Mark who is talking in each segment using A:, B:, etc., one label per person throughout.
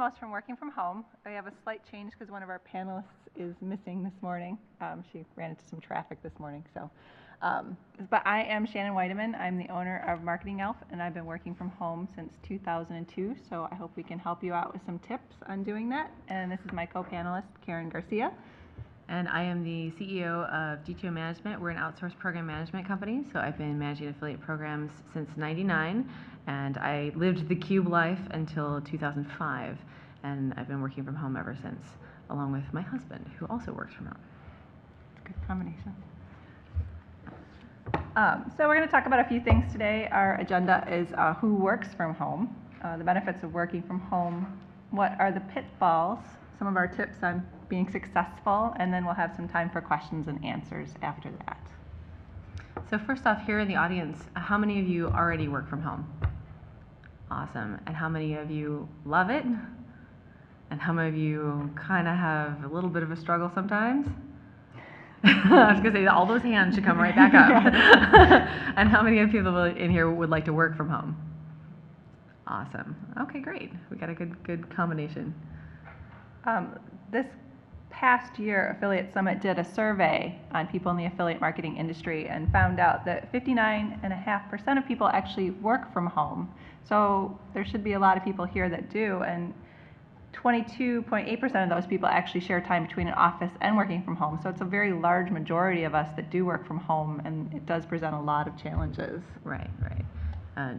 A: us from working from home. We have a slight change because one of our panelists is missing this morning. She ran into some traffic this morning. But I am Shannon Weideman. I'm the owner of Marketing Elf, and I've been working from home since 2002. So I hope we can help you out with some tips on doing that. And this is my co-panelist, Karen Garcia.
B: And I am the CEO of GTO Management. We're an outsourced program management company, so I've been managing affiliate programs since '99, and I lived the Cube life until 2005, and I've been working from home ever since, along with my husband, who also works from home.
A: It's a good combination. So we're going to talk about a few things today. Our agenda is who works from home, the benefits of working from home, what are the pitfalls, some of our tips on being successful, and then we'll have some time for questions and answers after that.
B: So first off, here in the audience, how many of you already work from home? Awesome. And how many of you love it? And how many of you kind of have a little bit of a struggle sometimes? I was going to say, all those hands should come right back up. And how many of people in here would like to work from home? Awesome. Okay, great. We got a good combination.
A: This past year, Affiliate Summit did a survey on people in the affiliate marketing industry and found out that 59.5% of people actually work from home. So there should be a lot of people here that do, and 22.8% of those people actually share time between an office and working from home. So it's a very large majority of us that do work from home, and it does present a lot of challenges.
B: Right.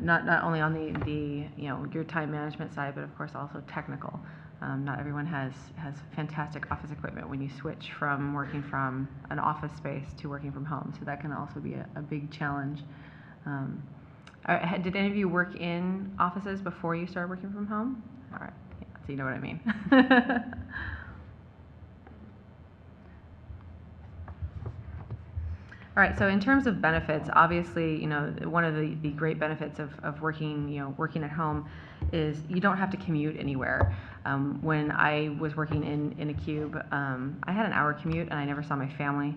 B: Not only on the your time management side, but of course also technical. Not everyone has fantastic office equipment when you switch from working from an office space to working from home. So that can also be a big challenge. Did any of you work in offices before you started working from home? All right, yeah, so you know what I mean. All right, so in terms of benefits, obviously, one of the great benefits of working, working at home is you don't have to commute anywhere. When I was working in a cube, I had an hour commute and I never saw my family.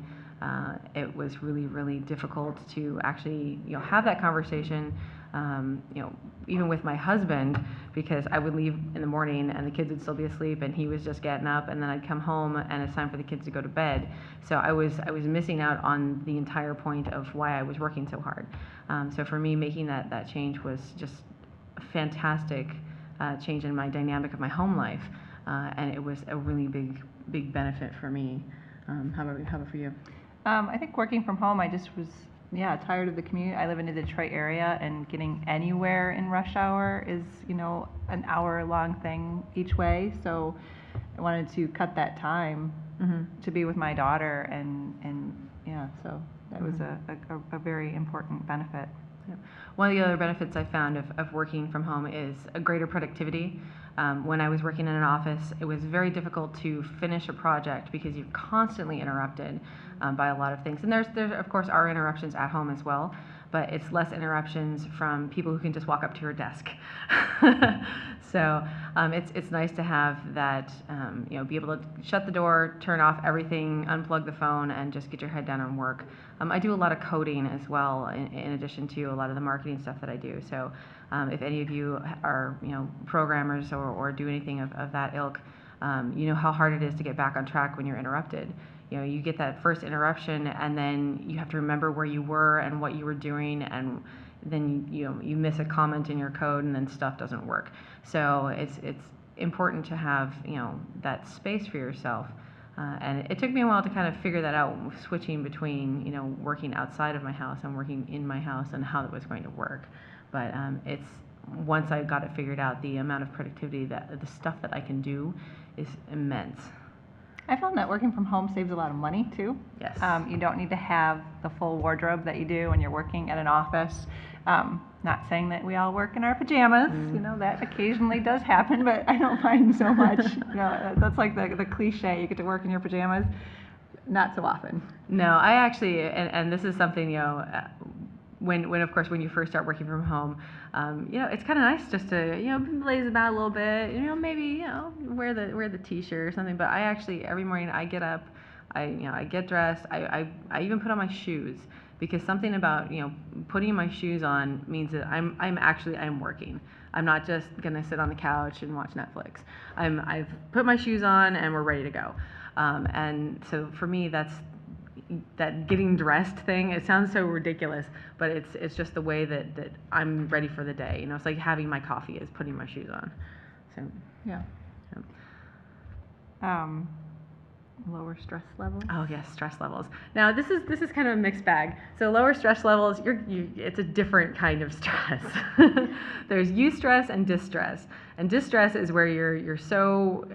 B: It was really, really difficult to actually, have that conversation, even with my husband, because I would leave in the morning and the kids would still be asleep and he was just getting up, and then I'd come home and it's time for the kids to go to bed. So I was missing out on the entire point of why I was working so hard. So for me, making that change was just a fantastic change in my dynamic of my home life, and it was a really big benefit for me. How about for you?
A: I think working from home, I just was tired of the commute. I live in the Detroit area, and getting anywhere in rush hour is an hour-long thing each way. So I wanted to cut that time to be with my daughter, and so that was a very important benefit.
B: Yeah. One of the other benefits I found of working from home is a greater productivity. When I was working in an office, it was very difficult to finish a project because you're constantly interrupted by a lot of things. And there's of course are interruptions at home as well, but it's less interruptions from people who can just walk up to your desk. So it's nice to have that, be able to shut the door, turn off everything, unplug the phone, and just get your head down and work. I do a lot of coding as well, in addition to a lot of the marketing stuff that I do. So if any of you are, programmers or do anything of that ilk, you know how hard it is to get back on track when you're interrupted. You get that first interruption, and then you have to remember where you were and what you were doing, and then you miss a comment in your code, and then stuff doesn't work. So it's important to have that space for yourself. And it took me a while to kind of figure that out, switching between working outside of my house and working in my house, and how it was going to work. But it's once I got it figured out, the amount of productivity, the stuff that I can do is immense.
A: I found that working from home saves a lot of money too.
B: Yes.
A: You don't need to have the full wardrobe that you do when you're working at an office. Not saying that we all work in our pajamas, that occasionally does happen, but I don't mind so much. That's like the cliche, you get to work in your pajamas. Not so often.
B: No, I actually, and this is something, when of course when you first start working from home, it's kind of nice just to blaze about a little bit, maybe wear the t-shirt or something. But I actually every morning I get up, I get dressed, I even put on my shoes, because something about putting my shoes on means that I'm working. I'm not just gonna sit on the couch and watch Netflix. I've put my shoes on and we're ready to go. And so for me, that's that getting dressed thing. It sounds so ridiculous, but it's just the way that I'm ready for the day. You know, it's like having my coffee is putting my shoes on. So
A: Yeah.
B: yeah.
A: Lower stress levels.
B: Oh yes, stress levels. Now this is kind of a mixed bag. So lower stress levels, it's a different kind of stress. There's eustress and distress. And distress is where you're so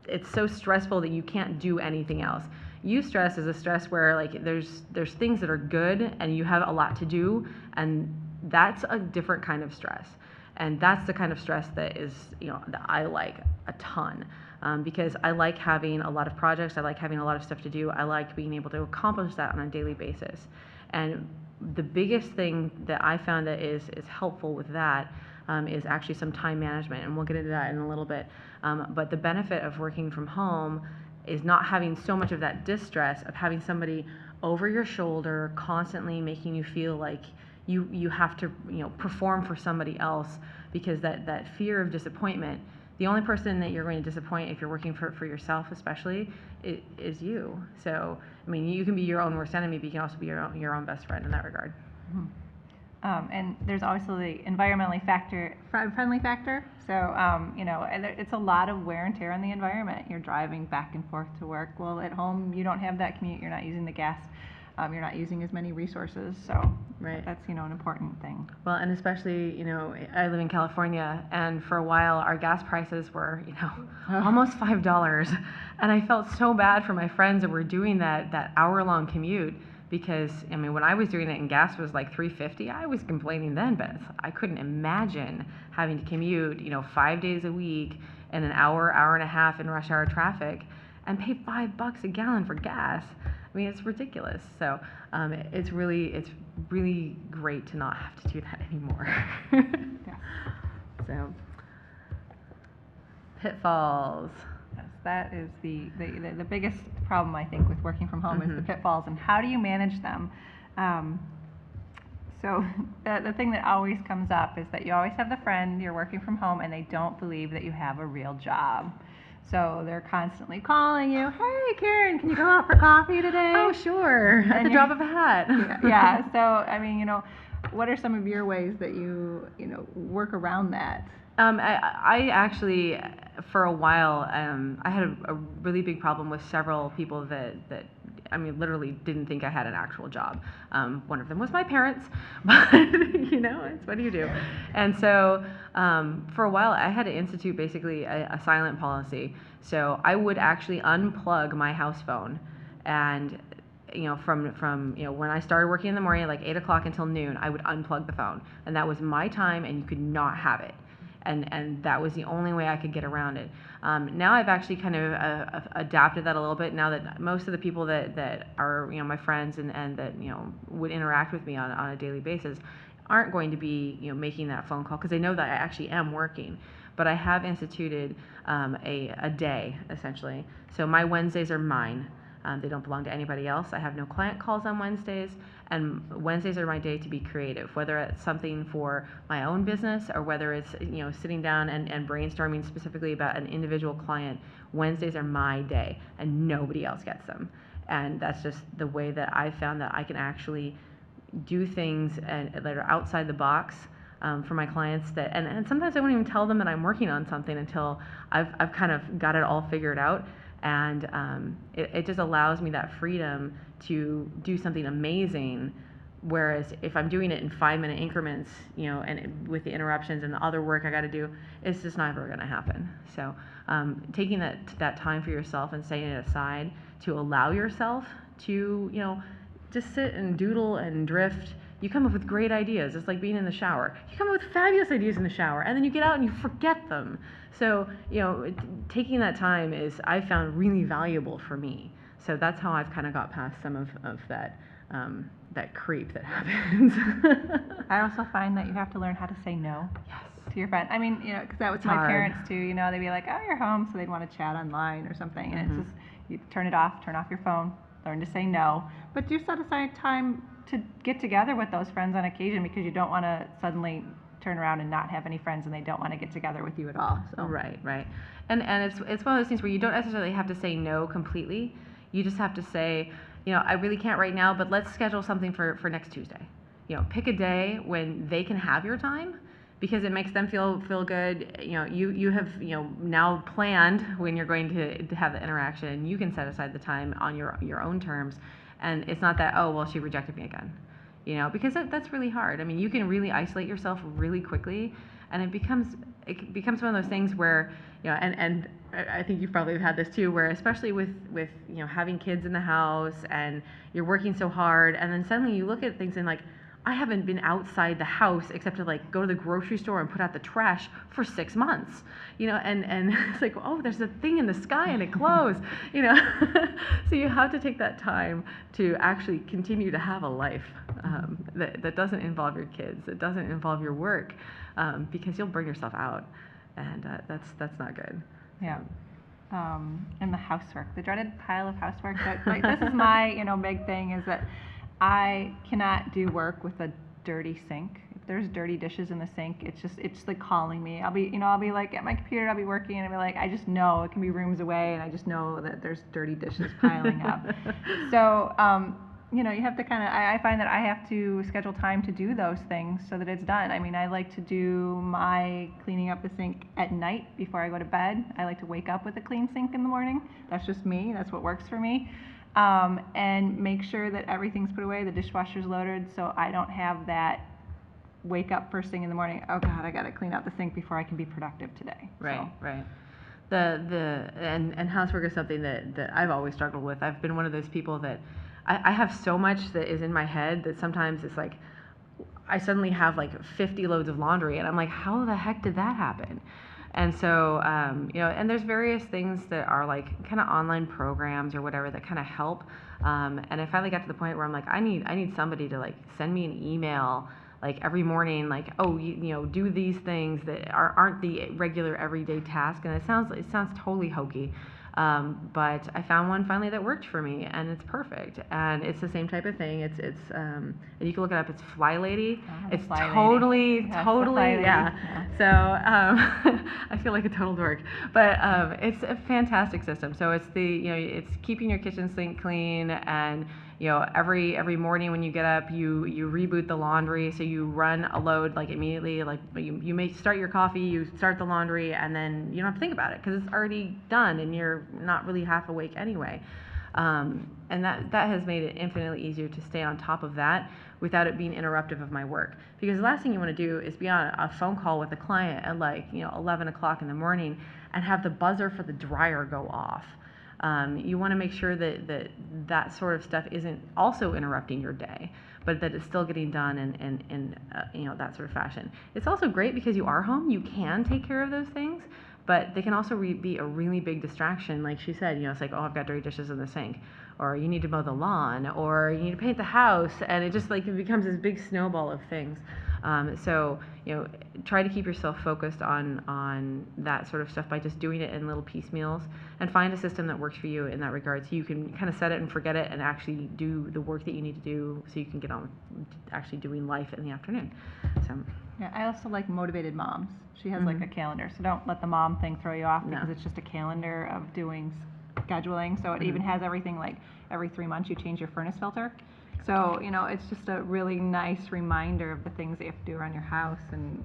B: it's so stressful that you can't do anything else. Eustress is a stress where like there's things that are good and you have a lot to do, and that's a different kind of stress. And that's the kind of stress that is, that I like a ton. Because I like having a lot of projects, I like having a lot of stuff to do, I like being able to accomplish that on a daily basis. And the biggest thing that I found that is helpful with that is actually some time management, and we'll get into that in a little bit. But the benefit of working from home is not having so much of that distress of having somebody over your shoulder constantly making you feel like you have to perform for somebody else, because that fear of disappointment, the only person that you're going to disappoint if you're working for yourself especially is you. So I mean, you can be your own worst enemy, but you can also be your own best friend in that regard.
A: Mm-hmm. And there's also the environmentally friendly factor. So, it's a lot of wear and tear on the environment. You're driving back and forth to work. Well, at home, you don't have that commute. You're not using the gas. You're not using as many resources. So
B: Right.
A: that's, an important thing.
B: Well, and especially, I live in California, and for a while our gas prices were, almost $5. And I felt so bad for my friends that were doing that hour-long commute, because, when I was doing it and gas was like $3.50, I was complaining then, but I couldn't imagine having to commute, 5 days a week and an hour and a half in rush hour traffic and pay $5 a gallon for gas. It's ridiculous. So it's really great to not have to do that anymore.
A: Yeah.
B: So pitfalls.
A: Yes, that is the biggest problem, I think, with working from home, is the pitfalls, and how do you manage them? So the thing that always comes up is that you always have the friend, you're working from home, and they don't believe that you have a real job. So they're constantly calling you, "Hey, Karen, can you go out for coffee today?"
B: Oh, sure, at the drop of a hat.
A: Yeah. So, what are some of your ways that you work around that?
B: I actually, for a while, I had a really big problem with several people that literally didn't think I had an actual job. One of them was my parents, but it's what do you do? And so for a while, I had to institute basically a silent policy. So I would actually unplug my house phone, and from when I started working in the morning at like 8 o'clock until noon, I would unplug the phone, and that was my time, and you could not have it. And that was the only way I could get around it. Now I've actually kind of adapted that a little bit, now that most of the people that are my friends and that would interact with me on a daily basis aren't going to be making that phone call, because they know that I actually am working. But I have instituted a day, essentially. So my Wednesdays are mine. They don't belong to anybody else. I have no client calls on Wednesdays, and Wednesdays are my day to be creative, whether it's something for my own business or whether it's sitting down and brainstorming specifically about an individual client. Wednesdays are my day, and nobody else gets them. And that's just the way that I found that I can actually do things that are outside the box for my clients. And sometimes I won't even tell them that I'm working on something until I've kind of got it all figured out. And it just allows me that freedom to do something amazing. Whereas if I'm doing it in 5-minute increments, and with the interruptions and the other work I got to do, it's just never going to happen. So taking that time for yourself and setting it aside to allow yourself to, just sit and doodle and drift. You come up with great ideas. It's like being in the shower. You come up with fabulous ideas in the shower, and then you get out and you forget them. So, taking that time is, I found, really valuable for me. So that's how I've kind of got past some of that creep that happens.
A: I also find that you have to learn how to say no.
B: Yes.
A: To your friend. Because that was
B: It's
A: my
B: hard.
A: parents too. They'd be like, "Oh, you're home," so they'd want to chat online or something, and it's just, you turn off your phone, learn to say no, but do set aside time to get together with those friends on occasion, because you don't want to suddenly turn around and not have any friends and they don't want to get together with you at all. So.
B: Right, right. And it's one of those things where you don't necessarily have to say no completely. You just have to say, I really can't right now, but let's schedule something for next Tuesday. Pick a day when they can have your time, because it makes them feel good. You have now planned when you're going to have the interaction. You can set aside the time on your own terms, and it's not that, oh well, she rejected me again. Because that's really hard. I mean, you can really isolate yourself really quickly, and it becomes one of those things where, and I think you've probably had this too, where especially with having kids in the house and you're working so hard, and then suddenly you look at things and like, I haven't been outside the house except to like go to the grocery store and put out the trash for 6 months, and it's like, oh, there's a thing in the sky and it glows, So you have to take that time to actually continue to have a life that doesn't involve your kids, that doesn't involve your work, because you'll burn yourself out, and that's not good.
A: Yeah. And the housework, the dreaded pile of housework. This is my big thing, is that I cannot do work with a dirty sink. If there's dirty dishes in the sink, it's like calling me. I'll be like at my computer, I'll be working, and I'll be like, I just know it can be rooms away, and I just know that there's dirty dishes piling up. So, you have to I find that I have to schedule time to do those things so that it's done. I mean, I like to do my cleaning up the sink at night before I go to bed. I like to wake up with a clean sink in the morning. That's just me. That's what works for me. And make sure that everything's put away, the dishwasher's loaded, so I don't have that wake up first thing in the morning, oh God, I got to clean out the sink before I can be productive today.
B: Right, right. And housework is something that I've always struggled with. I've been one of those people that I have so much that is in my head that sometimes it's like I suddenly have like 50 loads of laundry, and I'm like, how the heck did that happen? And so, and there's various things that are like kind of online programs or whatever that kind of help. And I finally got to the point where I'm like, I need somebody to like send me an email like every morning, like, oh, do these things that aren't the regular everyday task. And it sounds totally hokey. But I found one finally that worked for me, and it's perfect. And it's the same type of thing. It's and you can look it up. It's Fly Lady. It's totally, yeah. So I feel like a total dork, but it's a fantastic system. So it's it's keeping your kitchen sink clean, and every morning when you get up, you reboot the laundry. So you run a load like immediately, like you may start your coffee, you start the laundry, and then you don't have to think about it because it's already done and you're not really half awake anyway. And that has made it infinitely easier to stay on top of that without it being interruptive of my work. Because the last thing you want to do is be on a phone call with a client at 11 o'clock in the morning and have the buzzer for the dryer go off. You want to make sure that sort of stuff isn't also interrupting your day, but that it's still getting done in that sort of fashion. It's also great because you are home, you can take care of those things, but they can also be a really big distraction. Like she said, it's like, oh, I've got dirty dishes in the sink, or you need to mow the lawn, or you need to paint the house, and it just it becomes this big snowball of things. So try to keep yourself focused on that sort of stuff by just doing it in little piecemeals, and find a system that works for you in that regard, so you can kind of set it and forget it and actually do the work that you need to do, so you can get on with actually doing life in the afternoon. So
A: yeah, I also like Motivated Moms. She has like a calendar, so don't let the mom thing throw you off, because it's just a calendar of doing scheduling. So it even has everything, like every 3 months you change your furnace filter. So, it's just a really nice reminder of the things that you have to do around your house, and,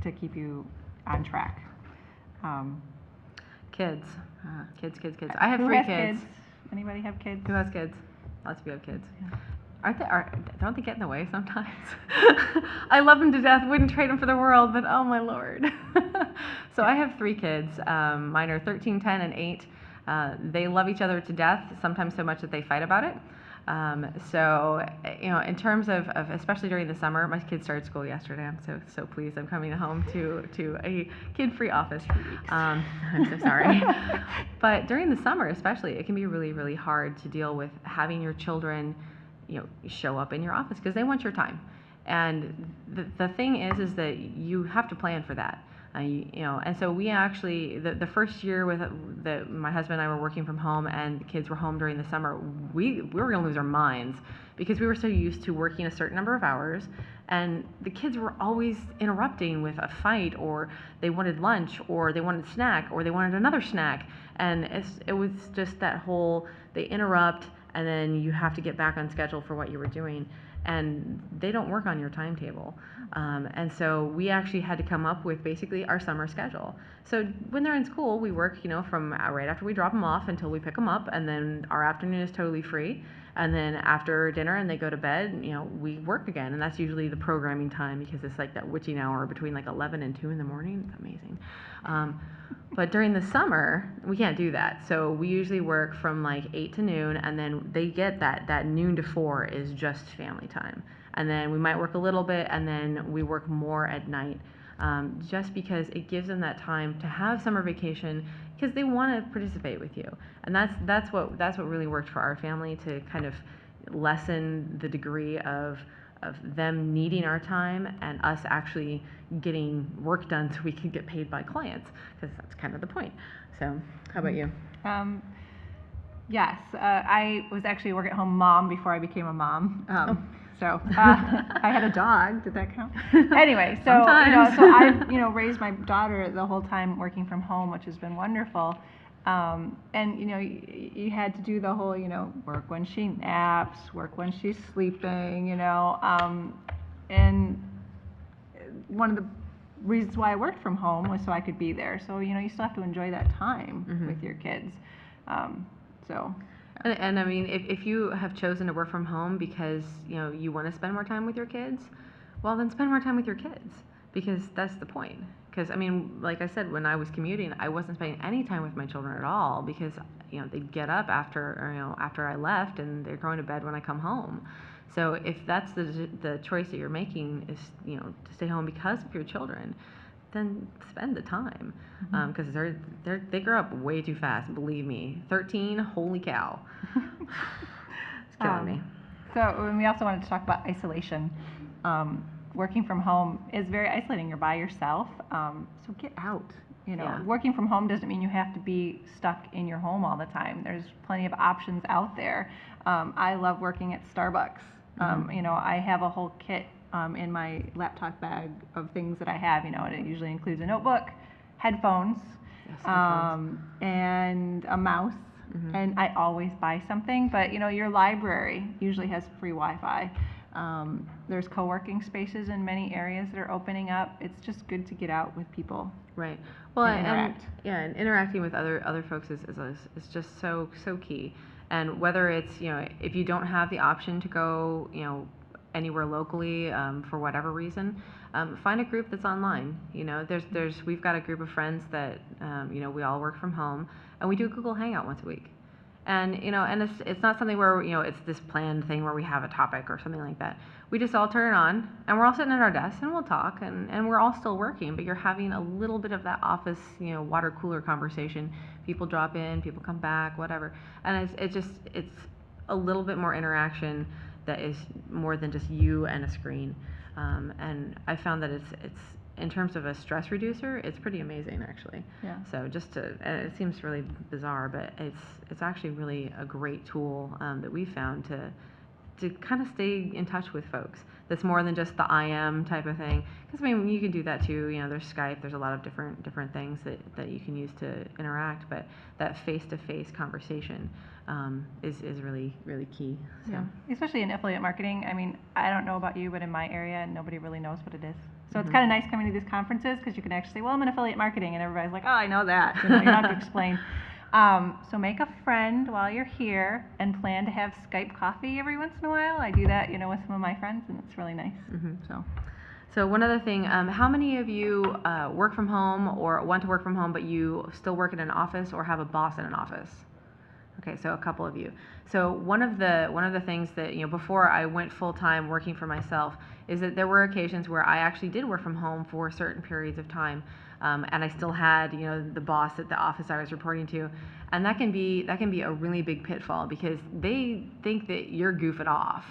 A: to keep you on track.
B: Kids. I have 3 kids.
A: Anybody have kids?
B: Who has kids? Lots of you have kids. Yeah. Don't they get in the way sometimes? I love them to death, wouldn't trade them for the world, but oh my Lord. So I have 3 kids. Mine are 13, 10, and 8. They love each other to death, sometimes so much that they fight about it. So, in terms of especially during the summer, my kids started school yesterday. I'm so pleased. I'm coming home to a kid-free office. I'm so sorry. But during the summer especially, it can be really, really hard to deal with having your children, show up in your office because they want your time. And the thing is that you have to plan for that. And so we actually, the first year my husband and I were working from home and the kids were home during the summer, we were going to lose our minds because we were so used to working a certain number of hours And the kids were always interrupting with a fight, or they wanted lunch, or they wanted a snack, or they wanted another snack. And it was just that whole, they interrupt, and then you have to get back on schedule for what you were doing. And they don't work on your timetable. And so we actually had to come up with basically our summer schedule. So when they're in school, we work, from right after we drop them off until we pick them up, and then our afternoon is totally free. And then after dinner and they go to bed, we work again. And that's usually the programming time, because it's like that witching hour between like 11 and 2 in the morning. It's amazing. But during the summer, we can't do that. So we usually work from like 8 to noon, and then they get that noon to 4 is just family time. And then we might work a little bit, and then we work more at night, just because it gives them that time to have summer vacation, because they want to participate with you. And that's what really worked for our family, to kind of lessen the degree of them needing our time and us actually getting work done so we can get paid by clients, because that's kind of the point. So how about you?
A: Yes, I was actually a work-at-home mom before I became a mom. So I had a dog. Did that count? Anyway, so I've raised my daughter the whole time working from home, which has been wonderful. And you had to do the whole work when she naps, work when she's sleeping, and one of the reasons why I worked from home was so I could be there. So you still have to enjoy that time with your kids.
B: And I mean, if you have chosen to work from home because you want to spend more time with your kids, well, then spend more time with your kids, because that's the point. Because I mean, like I said, when I was commuting, I wasn't spending any time with my children at all, because they'd get up after I left, and they're going to bed when I come home. So if that's the choice that you're making, is to stay home because of your children, then spend the time, because they grow up way too fast. Believe me, 13, holy cow, it's killing me.
A: So, and we also wanted to talk about isolation. Working from home is very isolating. You're by yourself, so get out.
B: Yeah.
A: Working from home doesn't mean you have to be stuck in your home all the time. There's plenty of options out there. I love working at Starbucks. I have a whole kit in my laptop bag of things that I have, and it usually includes a notebook, headphones, and a mouse. And I always buy something, but your library usually has free Wi-Fi. There's co-working spaces in many areas that are opening up. It's just good to get out with people.
B: Right. Well,
A: and interact.
B: And interacting with other folks is just so key. And whether it's if you don't have the option to go anywhere locally for whatever reason, find a group that's online. We've got a group of friends that we all work from home, and we do a Google Hangout once a week. And and it's not something where it's this planned thing where we have a topic or something like that. We just all turn it on, and we're all sitting at our desks, and we'll talk, and we're all still working, but you're having a little bit of that office water cooler conversation. People drop in, people come back, whatever, and it's a little bit more interaction that is more than just you and a screen. And I found that it's in terms of a stress reducer, it's pretty amazing, actually.
A: Yeah.
B: So it seems really bizarre, but it's actually really a great tool that we found to kind of stay in touch with folks. That's more than just the IM type of thing. Because I mean, you can do that too. There's Skype. There's a lot of different things that you can use to interact. But that face-to-face conversation is really, really key. So.
A: Yeah. Especially in affiliate marketing. I mean, I don't know about you, but in my area, nobody really knows what it is. So it's kind of nice coming to these conferences, because you can actually say, well, I'm in affiliate marketing, and everybody's like, oh, I know that. You don't have to explain. So make a friend while you're here, and plan to have Skype coffee every once in a while. I do that, with some of my friends, and it's really nice.
B: So one other thing, how many of you work from home or want to work from home, but you still work in an office or have a boss in an office? Okay, so a couple of you. So one of the things that before I went full time working for myself is that there were occasions where I actually did work from home for certain periods of time, and I still had the boss at the office I was reporting to, and that can be a really big pitfall, because they think that you're goofing off.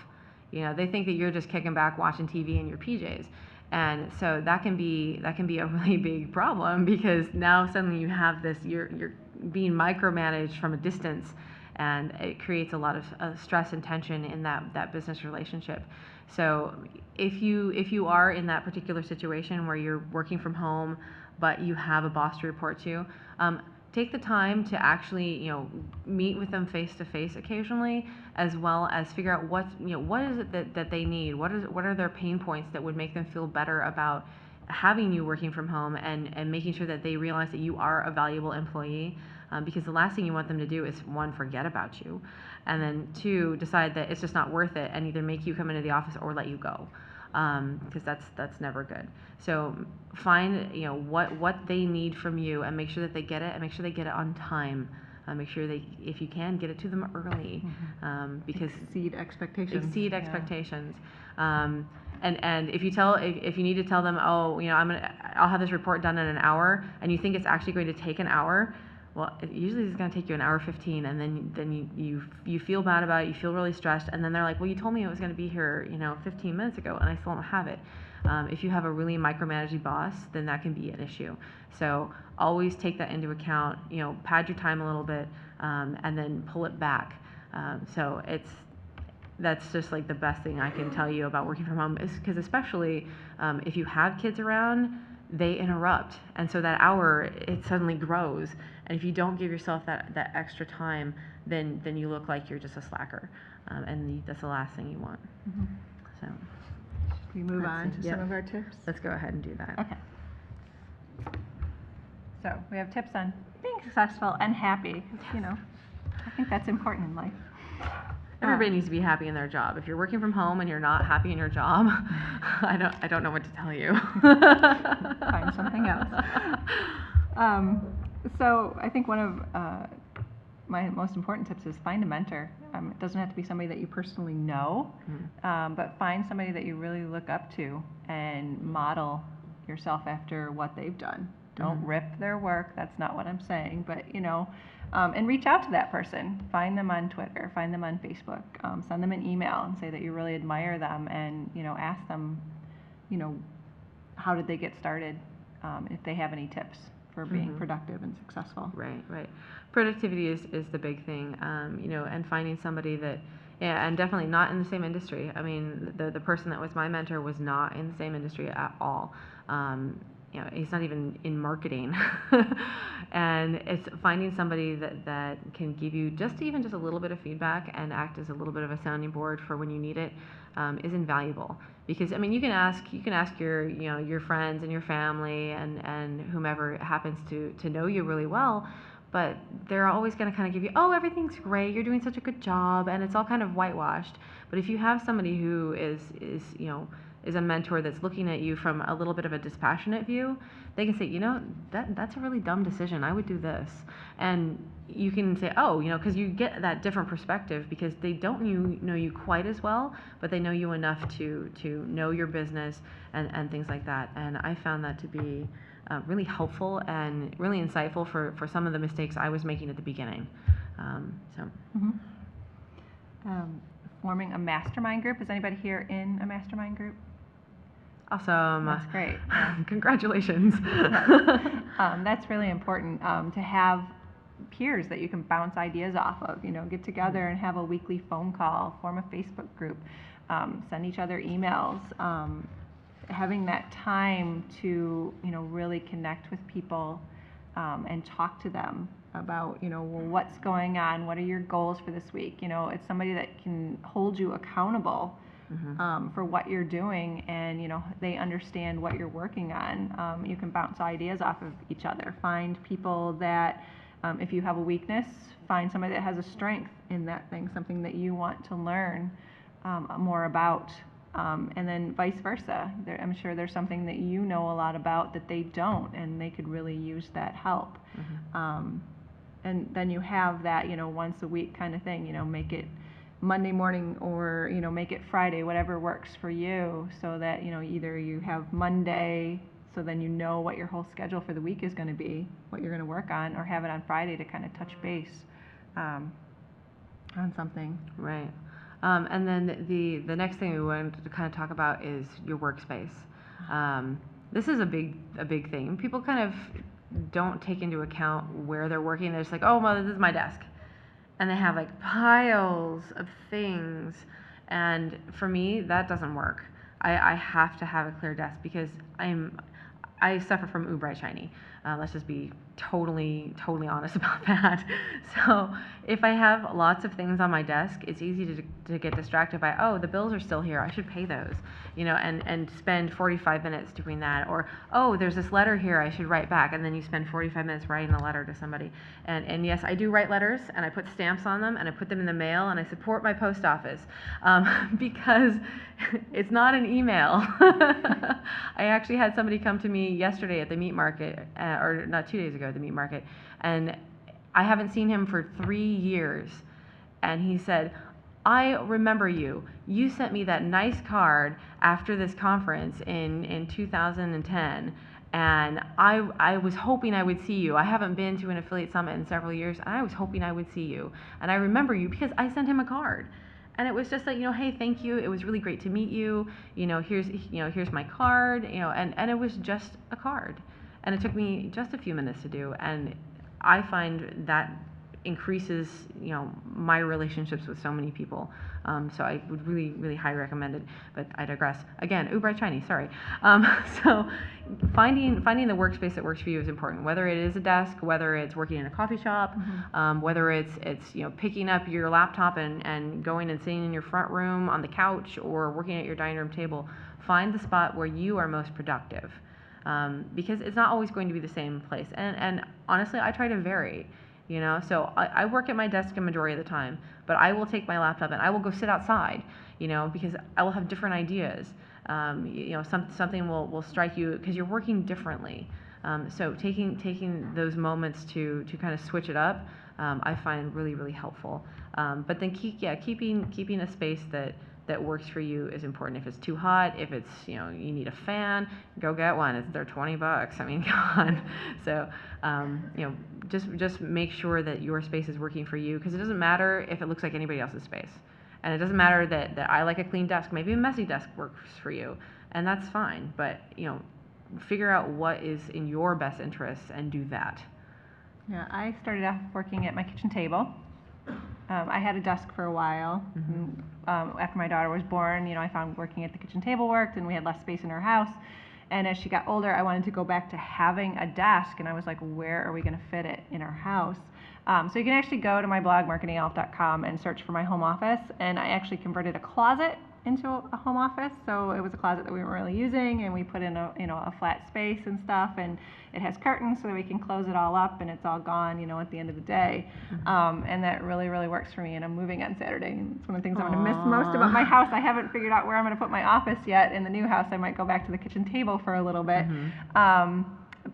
B: They think that you're just kicking back watching TV in your PJs. And so that can be a really big problem, because now suddenly you have this, you're being micromanaged from a distance, and it creates a lot of stress and tension in that business relationship. So if you are in that particular situation where you're working from home, but you have a boss to report to, take the time to actually, meet with them face to face occasionally, as well as figure out what is it that they need, what are their pain points that would make them feel better about having you working from home, and making sure that they realize that you are a valuable employee, because the last thing you want them to do is, one, forget about you, and then two, decide that it's just not worth it and either make you come into the office or let you go, because that's never good. So find what they need from you, and make sure that they get it, and make sure they get it on time. Make sure they, if you can, get it to them early, because
A: Exceed expectations. Yeah.
B: expectations. And if you need to tell them, oh, I'll have this report done in an hour, and you think it's actually going to take an hour, well, usually it's going to take you an hour 15, and then you feel bad about it, you feel really stressed, and then they're like, well, you told me it was going to be here 15 minutes ago, and I still don't have it. If you have a really micromanaging boss, then that can be an issue. So always take that into account. Pad your time a little bit, and then pull it back. So that's just like the best thing I can tell you about working from home, is because especially if you have kids around, they interrupt, and so that hour, it suddenly grows, and if you don't give yourself that extra time, then you look like you're just a slacker, and that's the last thing you want.
A: Mm-hmm.
B: So
A: We move on to
B: Yep.
A: some of our tips.
B: Let's go ahead and do that.
A: Okay. So we have tips on being successful and happy, 'cause, I think that's important in life.
B: Everybody needs to be happy in their job. If you're working from home and you're not happy in your job, I don't know what to tell you.
A: Find something else. So I think one of my most important tips is find a mentor. It doesn't have to be somebody that you personally know, but find somebody that you really look up to and model yourself after what they've done. Don't rip their work. That's not what I'm saying, but and reach out to that person. Find them on Twitter, find them on Facebook, send them an email and say that you really admire them, and ask them, how did they get started, if they have any tips for being productive and successful.
B: Right. Productivity is the big thing, and finding somebody that, and definitely not in the same industry. I mean, the person that was my mentor was not in the same industry at all. He's not even in marketing. And it's finding somebody that can give you just a little bit of feedback and act as a little bit of a sounding board for when you need it, is invaluable. Because you can ask your friends and your family and whomever happens to know you really well, but they're always going to kind of give you, oh, everything's great, you're doing such a good job, and it's all kind of whitewashed. But if you have somebody who is a mentor that's looking at you from a little bit of a dispassionate view, they can say, that's a really dumb decision, I would do this. And you can say, oh, because you get that different perspective, because they don't know you quite as well, but they know you enough to know your business and things like that. And I found that to be really helpful and really insightful for some of the mistakes I was making at the beginning.
A: Forming a mastermind group. Is anybody here in a mastermind group?
B: Awesome.
A: That's great.
B: Congratulations.
A: That's really important, to have peers that you can bounce ideas off of. Get together and have a weekly phone call, form a Facebook group, send each other emails. Having that time to really connect with people, and talk to them about what's going on, what are your goals for this week. It's somebody that can hold you accountable for what you're doing, and they understand what you're working on. You can bounce ideas off of each other. Find people that, if you have a weakness, find somebody that has a strength in that thing, something that you want to learn more about, and then vice versa. I'm sure there's something that you know a lot about that they don't, and they could really use that help. And then you have that once a week kind of thing. Make it Monday morning, or make it Friday, whatever works for you, so that either you have Monday, so then what your whole schedule for the week is going to be, what you're going to work on, or have it on Friday to kind of touch base on something.
B: Right. And then the next thing we wanted to kind of talk about is your workspace. This is a big thing. People kind of don't take into account where they're working. They're just like, oh, well, this is my desk. and they have like piles of things. And for me, that doesn't work. I have to have a clear desk because I suffer from uber shiny. Let's just be totally honest about that. So if I have lots of things on my desk, it's easy to get distracted by, oh, the bills are still here, I should pay those, and spend 45 minutes doing that. Or, oh, there's this letter here I should write back, and then you spend 45 minutes writing a letter to somebody. And yes, I do write letters, and I put stamps on them, and I put them in the mail, and I support my post office, because it's not an email. I actually had somebody come to me yesterday at the meat market, or not 2 days ago at the meat market, and I haven't seen him for 3 years, and he said, I remember you. You sent me that nice card after this conference in 2010, and I was hoping I would see you. I haven't been to an affiliate summit in several years, and I was hoping I would see you. And I remember you because I sent him a card. And it was just like, hey, thank you. It was really great to meet you. Here's my card. And it was just a card. And it took me just a few minutes to do. And I find that increases, my relationships with so many people. So I would really, really highly recommend it. But I digress. Again, uber shiny, sorry. So finding the workspace that works for you is important. Whether it is a desk, whether it's working in a coffee shop, whether it's picking up your laptop and going and sitting in your front room on the couch, or working at your dining room table. Find the spot where you are most productive. Because it's not always going to be the same place. And honestly, I try to vary. So I work at my desk a majority of the time, but I will take my laptop and I will go sit outside, because I will have different ideas. Something will strike you because you're working differently. So taking those moments to kind of switch it up, I find really, really helpful. But then keeping a space that works for you is important. If it's too hot, if it's, you need a fan, go get one. They're $20. I mean, come on. So, just make sure that your space is working for you, because it doesn't matter if it looks like anybody else's space. And it doesn't matter that I like a clean desk. Maybe a messy desk works for you, and that's fine. But, figure out what is in your best interests and do that.
A: Yeah, I started off working at my kitchen table. I had a desk for a while. After my daughter was born, I found working at the kitchen table worked, and we had less space in our house. And as she got older, I wanted to go back to having a desk, and I was like, where are we going to fit it in our house? So you can actually go to my blog, marketingelf.com, and search for my home office. And I actually converted a closet into a home office. So it was a closet that we weren't really using, and we put in a flat space and stuff, and it has curtains so that we can close it all up, and it's all gone, at the end of the day. And that really, really works for me. And I'm moving on Saturday, and it's one of the things I'm going to miss most about my house. I haven't figured out where I'm going to put my office yet. In the new house, I might go back to the kitchen table for a little bit.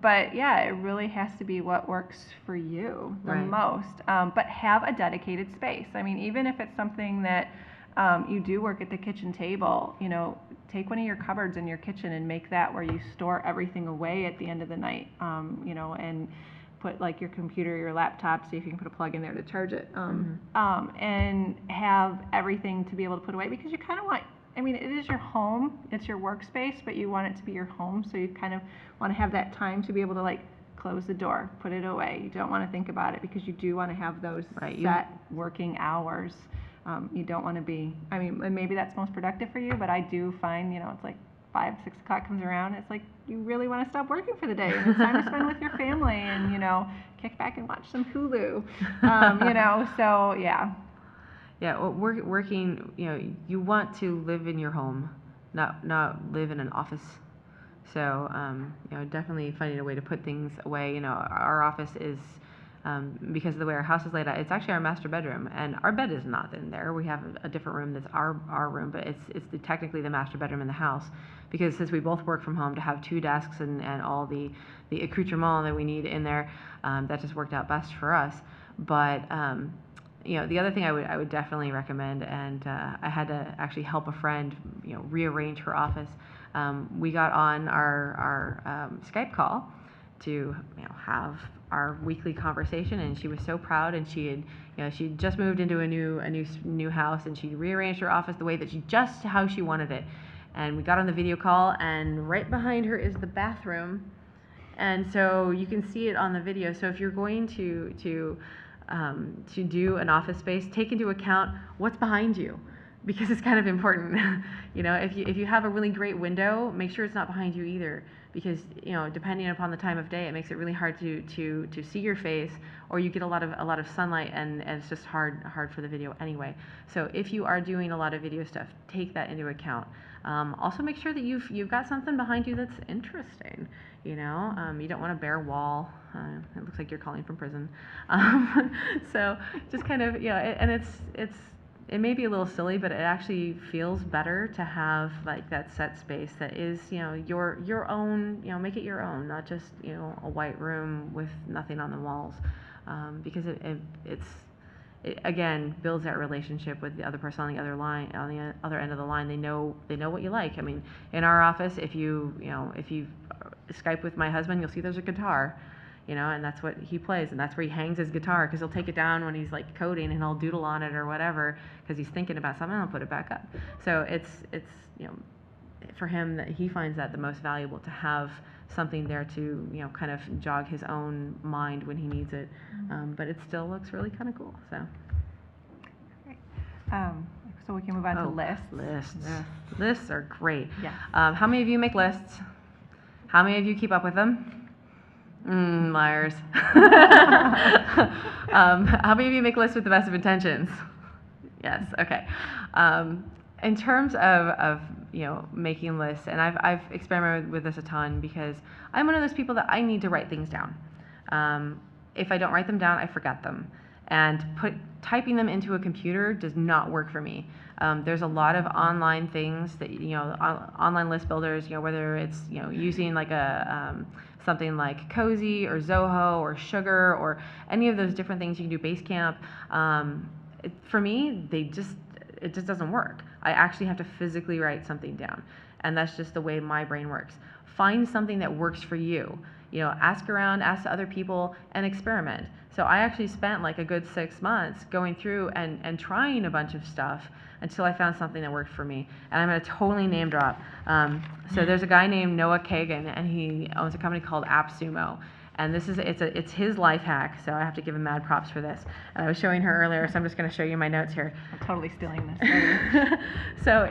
A: But yeah, it really has to be what works for you the most. But have a dedicated space. I mean, even if it's something that you do work at the kitchen table, take one of your cupboards in your kitchen and make that where you store everything away at the end of the night, and put like your computer, your laptop, see if you can put a plug in there to charge it, and have everything to be able to put away, because you kind of want, it is your home, it's your workspace, but you want it to be your home, so you kind of want to have that time to be able to close the door, put it away. You don't want to think about it, because you do want to have those set working hours. You don't want to be, maybe that's most productive for you, but I do find, it's like 5, 6 o'clock comes around, it's like you really want to stop working for the day, and it's time to spend with your family and, kick back and watch some Hulu, so yeah.
B: Yeah, working, you want to live in your home, not live in an office. So, definitely finding a way to put things away. Our office is, because of the way our house is laid out, it's actually our master bedroom, and our bed is not in there. We have a different room that's our room, but it's technically the master bedroom in the house, because since we both work from home, to have 2 desks and all the accoutrement that we need in there, that just worked out best for us. But the other thing I would definitely recommend, and I had to actually help a friend, rearrange her office. We got on our Skype call to have our weekly conversation, and she was so proud, and she had just moved into a new house, and she rearranged her office the way that just how she wanted it. And we got on the video call, and right behind her is the bathroom, and so you can see it on the video. So if you're going to to do an office space, take into account what's behind you, because it's kind of important. You know, if you have a really great window, make sure it's not behind you either, because, you know, depending upon the time of day, it makes it really hard to see your face, or you get a lot of sunlight, and it's just hard for the video anyway. So if you are doing a lot of video stuff, take that into account. Also make sure that you've got something behind you that's interesting. You know, you don't want a bare wall. It looks like you're calling from prison. So just kind of, you know, and it may be a little silly, but it actually feels better to have like that set space that is, you know, your own. You know, make it your own, not just, you know, a white room with nothing on the walls, because it again builds that relationship with the other person on the other end of the line. They know what you like. I mean, in our office, if you Skype with my husband, you'll see there's a guitar, you know, and that's what he plays, and that's where he hangs his guitar, because he'll take it down when he's like coding, and he'll doodle on it or whatever, because he's thinking about something, and he'll put it back up. So it's you know, for him, that he finds that the most valuable, to have something there to, you know, kind of jog his own mind when he needs it. But it still looks really kind of cool. So.
A: Great. So we can move on to lists.
B: Lists are great.
A: Yes.
B: How many of you make lists? How many of you keep up with them? Liars. How many of you make lists with the best of intentions? Yes. Okay. In terms of you know, making lists, and I've experimented with this a ton, because I'm one of those people that I need to write things down. If I don't write them down, I forget them, and typing them into a computer does not work for me. There's a lot of online things that, you know, online list builders, you know, whether it's, you know, using like something like Cozy or Zoho or Sugar or any of those different things. You can do Basecamp. For me, it just doesn't work. I actually have to physically write something down, and that's just the way my brain works. Find something that works for you. You know, ask around, ask other people, and experiment. So I actually spent like a good 6 months going through and trying a bunch of stuff until I found something that worked for me. And I'm going to totally name drop. So there's a guy named Noah Kagan, and he owns a company called AppSumo. And it's his life hack, so I have to give him mad props for this. And I was showing her earlier, so I'm just going to show you my notes here.
A: I'm totally stealing this.
B: So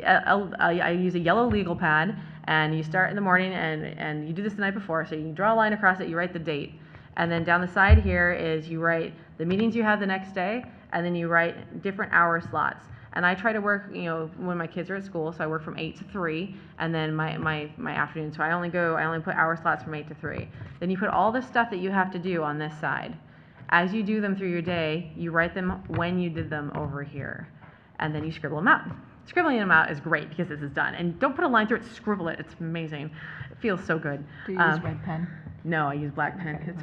B: I use a yellow legal pad, and you start in the morning, and you do this the night before. So you draw a line across it, you write the date, and then down the side here is you write the meetings you have the next day, and then you write different hour slots. And I try to work, you know, when my kids are at school, so I work from 8 to 3, and then my afternoon. So I only put hour slots from 8 to 3. Then you put all the stuff that you have to do on this side. As you do them through your day, you write them when you did them over here, and then you scribble them out. Scribbling them out is great because this is done. And don't put a line through it, scribble it. It's amazing. It feels so good.
A: Do you use red pen?
B: No, I use black pen.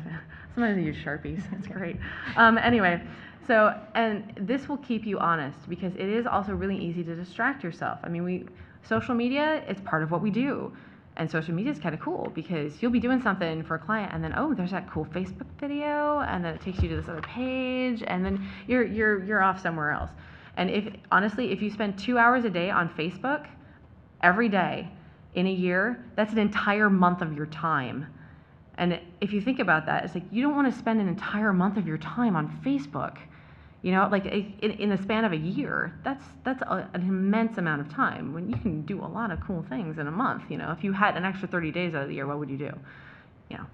B: Sometimes I use Sharpies. It's great. Anyway. So, and this will keep you honest, because it is also really easy to distract yourself. I mean, social media, it's part of what we do. And social media is kind of cool, because you'll be doing something for a client, and then, oh, there's that cool Facebook video, and then it takes you to this other page, and then you're off somewhere else. And honestly, if you spend 2 hours a day on Facebook every day in a year, that's an entire month of your time. And if you think about that, it's like, you don't want to spend an entire month of your time on Facebook. You know, like in the span of a year, that's an immense amount of time, when you can do a lot of cool things in a month. You know, if you had an extra 30 days out of the year, what would you do? You know,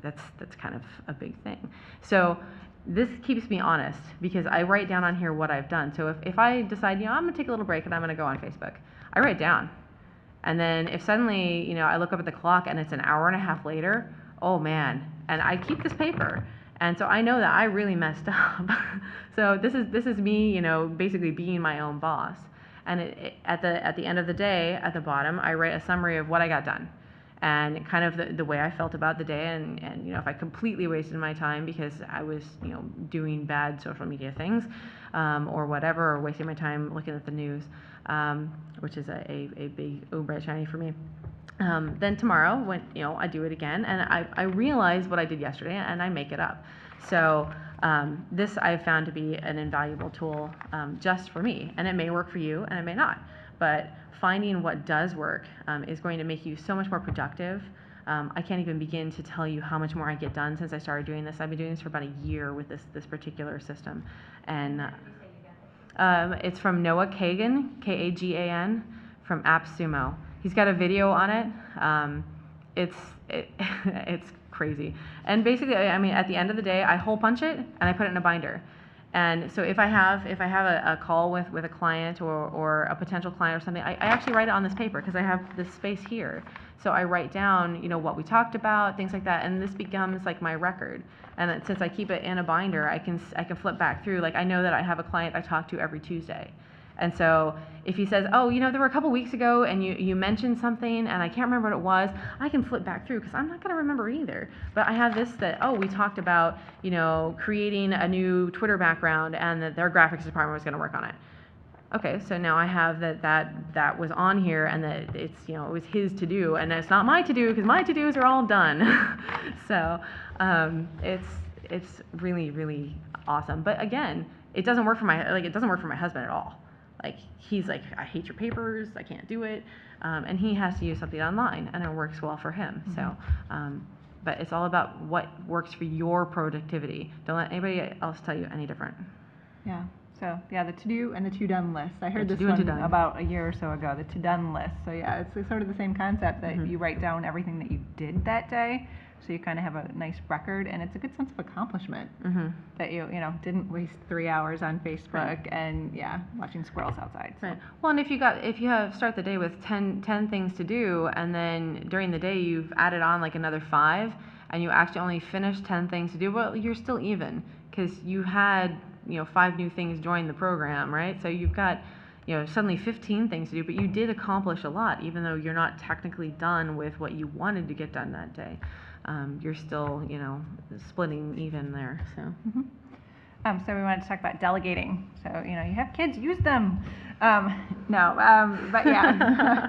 B: that's kind of a big thing. So this keeps me honest, because I write down on here what I've done. So if I decide, you know, I'm going to take a little break and I'm going to go on Facebook, I write down. And then if suddenly, you know, I look up at the clock and it's an hour and a half later, oh man, and I keep this paper. And so I know that I really messed up. So this is me, you know, basically being my own boss. And at the end of the day, at the bottom, I write a summary of what I got done, and kind of the way I felt about the day, and you know, if I completely wasted my time because I was, you know, doing bad social media things, or whatever, or wasting my time looking at the news, which is a big bright shiny for me. Then tomorrow, when, you know, I do it again, and I realize what I did yesterday, and I make it up. So this I've found to be an invaluable tool, just for me, and it may work for you, and it may not. But finding what does work is going to make you so much more productive. I can't even begin to tell you how much more I get done since I started doing this. I've been doing this for about a year with this particular system, and it's from Noah Kagan, Kagan, from AppSumo. He's got a video on it. It's crazy. And basically, I mean, at the end of the day, I hole punch it and I put it in a binder. And so if I have a call with a client or a potential client or something, I actually write it on this paper because I have this space here. So I write down, you know, what we talked about, things like that, and this becomes like my record. And since I keep it in a binder, I can flip back through. Like I know that I have a client I talk to every Tuesday. And so if he says, oh, you know, there were a couple weeks ago and you mentioned something and I can't remember what it was, I can flip back through because I'm not going to remember either. But I have this that, oh, we talked about, you know, creating a new Twitter background and that their graphics department was going to work on it. Okay, so now I have that was on here and that it's, you know, it was his to do and it's not my to do because my to dos are all done. So it's really, really awesome. But again, it doesn't work for my husband at all. Like he's like, I hate your papers, I can't do it, and he has to use something online, and it works well for him. Mm-hmm. So, but it's all about what works for your productivity. Don't let anybody else tell you any different.
A: Yeah. So yeah, the to-do and the to-done list. I heard this one about a year or so ago, the to-done list. So yeah, it's sort of the same concept that you write down everything that you did that day. So you kind of have a nice record, and it's a good sense of accomplishment that you know didn't waste 3 hours on Facebook and watching squirrels outside. So.
B: Right. Well, and if you start the day with 10 things to do, and then during the day you've added on like another 5, and you actually only finished 10 things to do, well, you're still even because you had 5 new things join the program, right? So you've got suddenly 15 things to do, but you did accomplish a lot, even though you're not technically done with what you wanted to get done that day. You're still, splitting even there. So.
A: So we wanted to talk about delegating. So you have kids, use them. But yeah.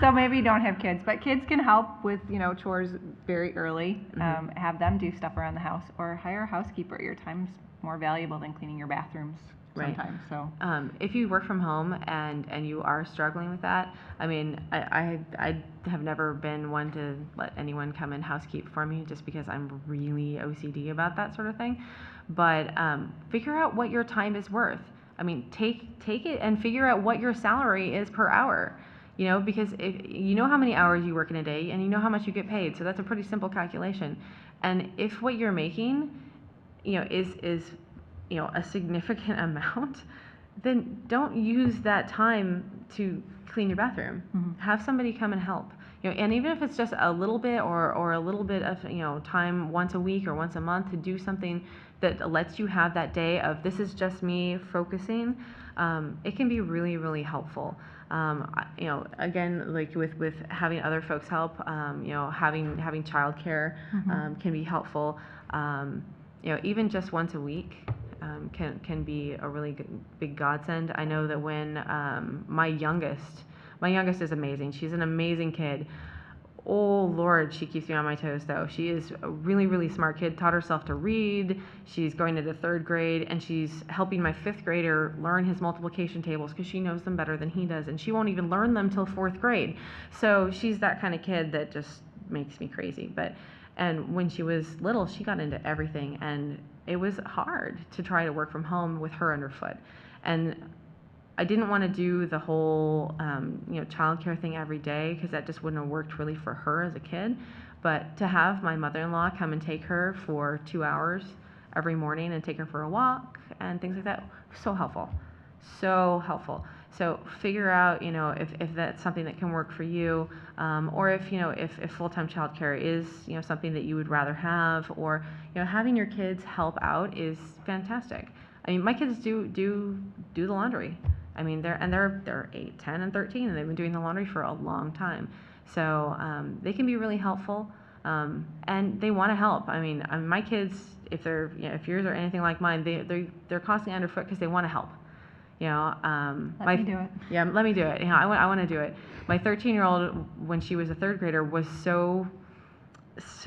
A: So maybe you don't have kids, but kids can help with chores very early. Have them do stuff around the house, or hire a housekeeper. Your time's more valuable than cleaning your bathrooms. Sometimes. So
B: if you work from home and you are struggling with that, I mean, I have never been one to let anyone come and housekeep for me just because I'm really OCD about that sort of thing. But figure out what your time is worth. I mean, take it and figure out what your salary is per hour. Because if you know how many hours you work in a day and you know how much you get paid, so that's a pretty simple calculation. And if what you're making, is a significant amount, then don't use that time to clean your bathroom. Have somebody come and help. And even if it's just a little bit or a little bit of time once a week or once a month to do something that lets you have that day of this is just me focusing, it can be really, really helpful. Again, like with having other folks help, having childcare can be helpful. Even just once a week can be a really big godsend. I know that when my youngest is amazing. She's an amazing kid. Oh Lord, she keeps me on my toes though. She is a really, really smart kid, taught herself to read. She's going into 3rd grade and she's helping my 5th grader learn his multiplication tables because she knows them better than he does, and she won't even learn them till 4th grade. So she's that kind of kid that just makes me crazy. And when she was little, she got into everything, and it was hard to try to work from home with her underfoot. And I didn't want to do the whole, childcare thing every day because that just wouldn't have worked really for her as a kid. But to have my mother-in-law come and take her for 2 hours every morning and take her for a walk and things like that, so helpful, so helpful. So figure out, if that's something that can work for you, or if full-time childcare is, something that you would rather have, or, having your kids help out is fantastic. I mean, my kids do the laundry. I mean, they're 8, 10, and 13, and they've been doing the laundry for a long time. So they can be really helpful, and they want to help. I mean, my kids, if yours are anything like mine, they're constantly underfoot because they want to help.
A: Let me do it.
B: Yeah, let me do it. I want to do it. My 13-year-old, when she was a 3rd grader, was so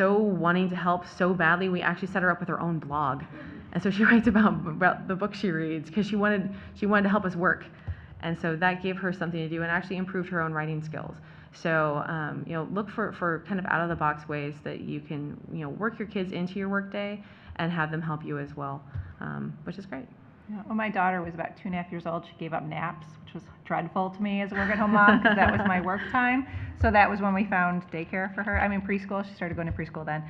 B: wanting to help so badly. We actually set her up with her own blog, and so she writes about the book she reads because she wanted to help us work, and so that gave her something to do and actually improved her own writing skills. So, look for kind of out of the box ways that you can, work your kids into your workday and have them help you as well, which is great.
A: Yeah. When my daughter was about 2.5 years old, she gave up naps, which was dreadful to me as a work-at-home mom because that was my work time. So that was when we found daycare for her. I mean, preschool. She started going to preschool then.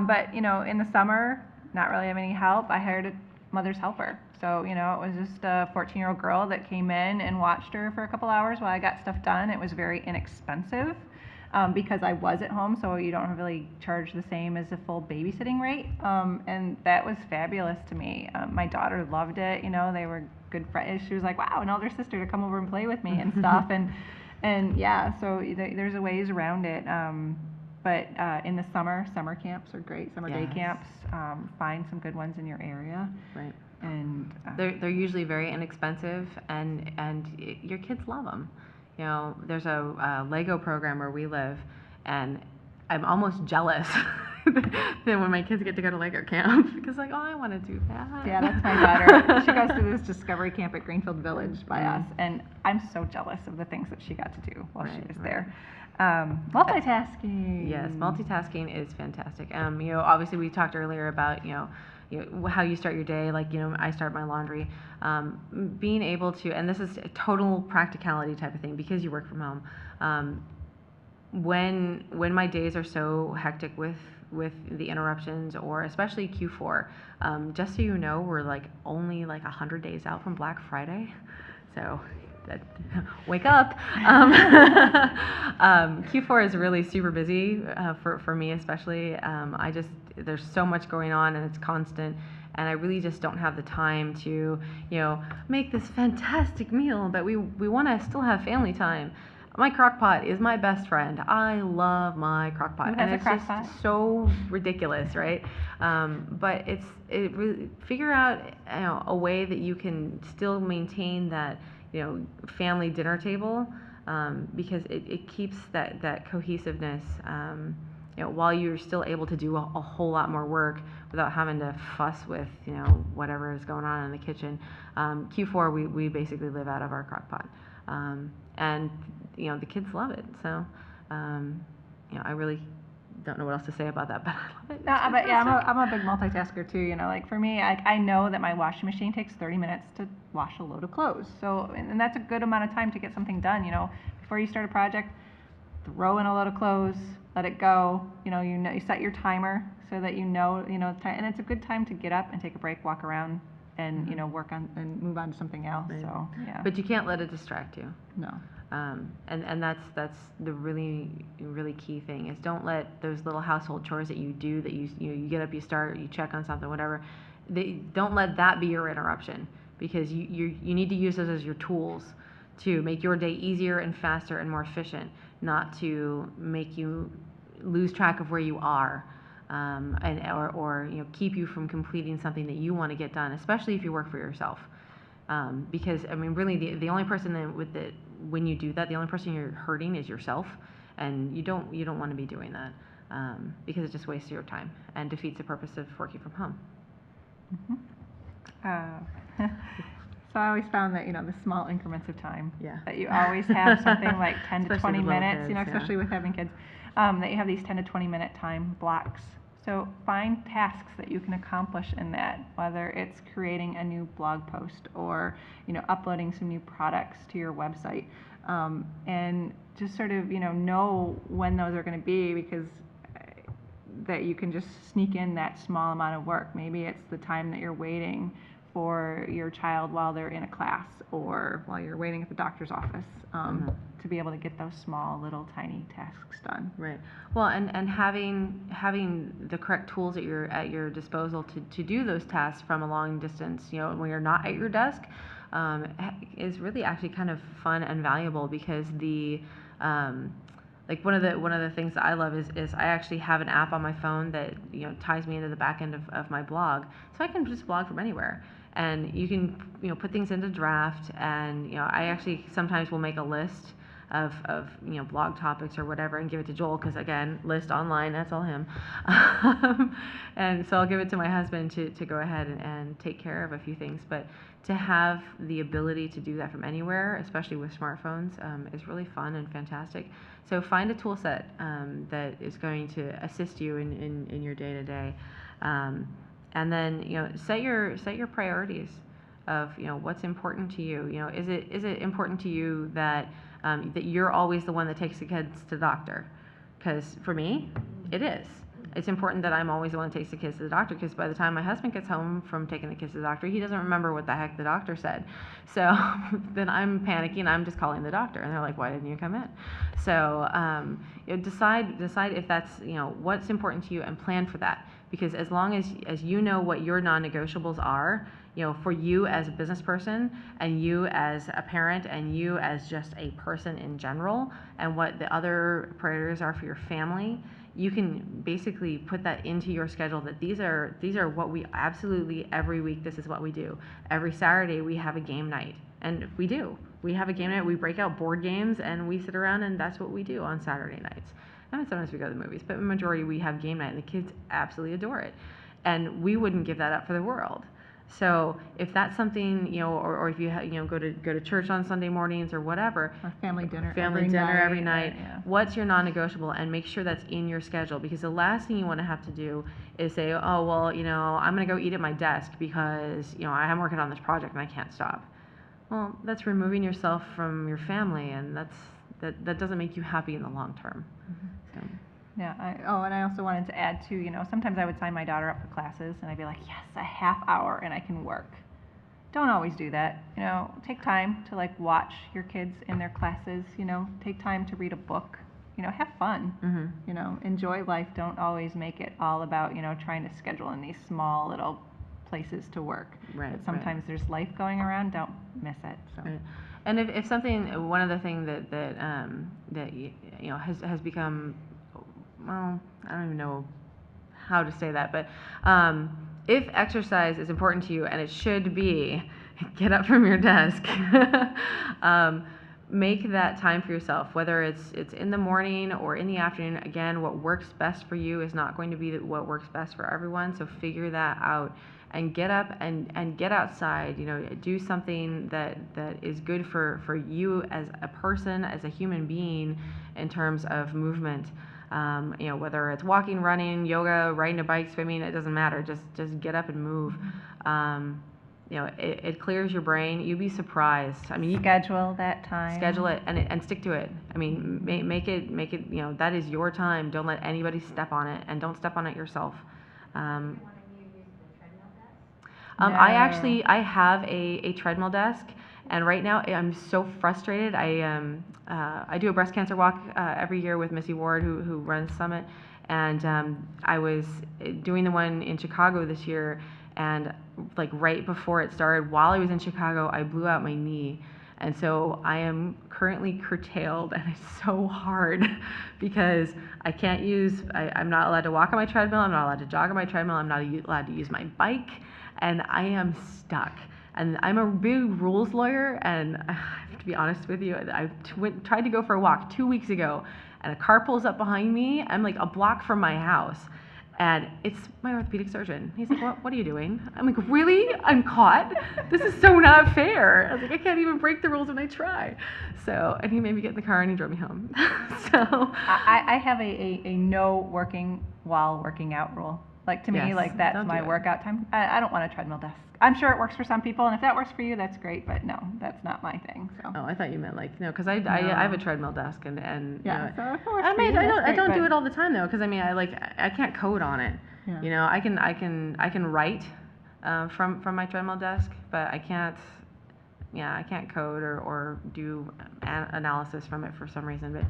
A: But in the summer, not really having any help, I hired a mother's helper. So it was just a 14-year-old girl that came in and watched her for a couple hours while I got stuff done. It was very inexpensive. Because I was at home, so you don't really charge the same as a full babysitting rate. And that was fabulous to me. My daughter loved it. They were good friends. She was like, wow, an older sister to come over and play with me and stuff. And yeah, so there's a ways around it. But in the summer camps are great. Summer day camps. Find some good ones in your area.
B: Right.
A: And
B: they're usually very inexpensive, and your kids love them. There's a Lego program where we live, and I'm almost jealous that when my kids get to go to Lego camp because I want to do that.
A: Yeah, that's my daughter. She goes to this Discovery Camp at Greenfield Village by us, and I'm so jealous of the things that she got to do while she was there. Multitasking.
B: Yes, multitasking is fantastic. Obviously we talked earlier about how you start your day. I start my laundry. Being able to, and this is a total practicality type of thing because you work from home. When my days are so hectic with the interruptions, or especially Q4, just so you know, we're only 100 days out from Black Friday, so. Wake up. Q4 is really super busy for me especially. There's so much going on and it's constant, and I really just don't have the time to make this fantastic meal, but we want to still have family time. My crock pot is my best friend. I love my crock pot, and it's just so ridiculous, right? But really figure out a way that you can still maintain that family dinner table, because it keeps that cohesiveness, while you're still able to do a whole lot more work without having to fuss with whatever is going on in the kitchen. Q4 we basically live out of our crock pot, and the kids love it. So I really don't know what else to say about that, but I love it.
A: No, but yeah, I'm a big multitasker too. For me, I know that my washing machine takes 30 minutes to wash a load of clothes. So, and that's a good amount of time to get something done. Before you start a project, throw in a load of clothes, let it go. You set your timer so that and it's a good time to get up and take a break, walk around, and work on and move on to something else. Right. So yeah.
B: But you can't let it distract you.
A: No.
B: And that's the really really key thing, is don't let those little household chores that you do, that you get up, you start, you check on something, whatever. Don't let that be your interruption, because you need to use those as your tools to make your day easier and faster and more efficient, not to make you lose track of where you are, or keep you from completing something that you want to get done, especially if you work for yourself. Because really the only person when you do that, the only person you're hurting is yourself, and you don't want to be doing that, because it just wastes your time and defeats the purpose of working from home.
A: Mm-hmm. So I always found that the small increments of time,
B: yeah,
A: that you always have something like 10 to 20 minutes,
B: kids,
A: especially with having kids, that you have these 10 to 20 minute time blocks. So find tasks that you can accomplish in that, whether it's creating a new blog post or uploading some new products to your website, and just sort of know when those are going to be, because that you can just sneak in that small amount of work. Maybe it's the time that you're waiting for your child while they're in a class, or while you're waiting at the doctor's office, to be able to get those small little tiny tasks done.
B: Right. Well, and having the correct tools at your disposal to do those tasks from a long distance, when you're not at your desk, is really actually kind of fun and valuable, because one of the things that I love is I actually have an app on my phone that ties me into the back end of my blog, so I can just blog from anywhere. And you can put things into draft, and I actually sometimes will make a list of blog topics or whatever, and give it to Joel, because again, list online, that's all him. And so I'll give it to my husband to go ahead and take care of a few things. But to have the ability to do that from anywhere, especially with smartphones, is really fun and fantastic. So find a tool set that is going to assist you in your day-to-day. And then set your priorities of what's important to you. Is it important to you that that you're always the one that takes the kids to the doctor? Because for me, it is. It's important that I'm always the one that takes the kids to the doctor, because by the time my husband gets home from taking the kids to the doctor, he doesn't remember what the heck the doctor said. So then I'm panicking. I'm just calling the doctor, and they're like, "Why didn't you come in?" So decide if that's what's important to you, and plan for that. Because as long as you know what your non-negotiables are, for you as a business person, and you as a parent, and you as just a person in general, and what the other priorities are for your family, you can basically put that into your schedule, that these are what we absolutely, every week, this is what we do. Every Saturday we have a game night, and we have a game night. We break out board games and we sit around, and that's what we do on Saturday nights. I mean, sometimes we go to the movies, but the majority we have game night, and the kids absolutely adore it, and we wouldn't give that up for the world. So if that's something, or if you go to church on Sunday mornings or whatever,
A: or family dinner
B: every night, what's your non-negotiable, and make sure that's in your schedule. Because the last thing you want to have to do is say, oh, well, I'm going to go eat at my desk because, I'm working on this project and I can't stop. Well, that's removing yourself from your family, and that doesn't make you happy in the long term.
A: Mm-hmm. So. Yeah. And I also wanted to add too, sometimes I would sign my daughter up for classes, and I'd be like, yes, a half hour and I can work. Don't always do that. Take time to watch your kids in their classes. Take time to read a book. Have fun.
B: Mm-hmm.
A: Enjoy life. Don't always make it all about trying to schedule in these small little places to work.
B: Right.
A: But sometimes there's life going around. Don't miss it. So.
B: Right. And if something, one of the things that has become, well, I don't even know how to say that, but if exercise is important to you, and it should be, get up from your desk. Make that time for yourself, whether it's in the morning or in the afternoon. Again, what works best for you is not going to be what works best for everyone, so figure that out. And get up and get outside, do something that is good for you as a person, as a human being, in terms of movement. Whether it's walking, running, yoga, riding a bike, swimming, it doesn't matter. Just get up and move. It clears your brain. You'd be surprised. I mean,
A: schedule that time.
B: Schedule it and stick to it. I mean, make it. That is your time. Don't let anybody step on it, and don't step on it yourself.
A: No.
B: I have a treadmill desk, and right now I'm so frustrated. I do a breast cancer walk every year with Missy Ward, who runs Summit, and I was doing the one in Chicago this year, and right before it started, while I was in Chicago, I blew out my knee. And so I am currently curtailed, and it's so hard because I'm not allowed to walk on my treadmill, I'm not allowed to jog on my treadmill, I'm not allowed to use my bike, and I am stuck. And I'm a big rules lawyer, and I have to be honest with you, I tried to go for a walk 2 weeks ago, and a car pulls up behind me. I'm a block from my house. And it's my orthopedic surgeon. He's like, what are you doing? I'm like, really? I'm caught? This is so not fair. I was like, I can't even break the rules when I try. So, and he made me get in the car and he drove me home. So
A: I have a no working while working out rule. To me,
B: Yes,
A: that's my workout time. I don't want a treadmill desk. I'm sure it works for some people, and if that works for you, that's great. But no, that's not my thing. So.
B: Oh, I thought you meant because I have a treadmill desk, and
A: yeah. So if it works
B: I
A: for you,
B: don't
A: great,
B: do it all the time though, because I can't code on it.
A: Yeah.
B: I can write from my treadmill desk, but I can't. Yeah, I can't code or do analysis from it for some reason. But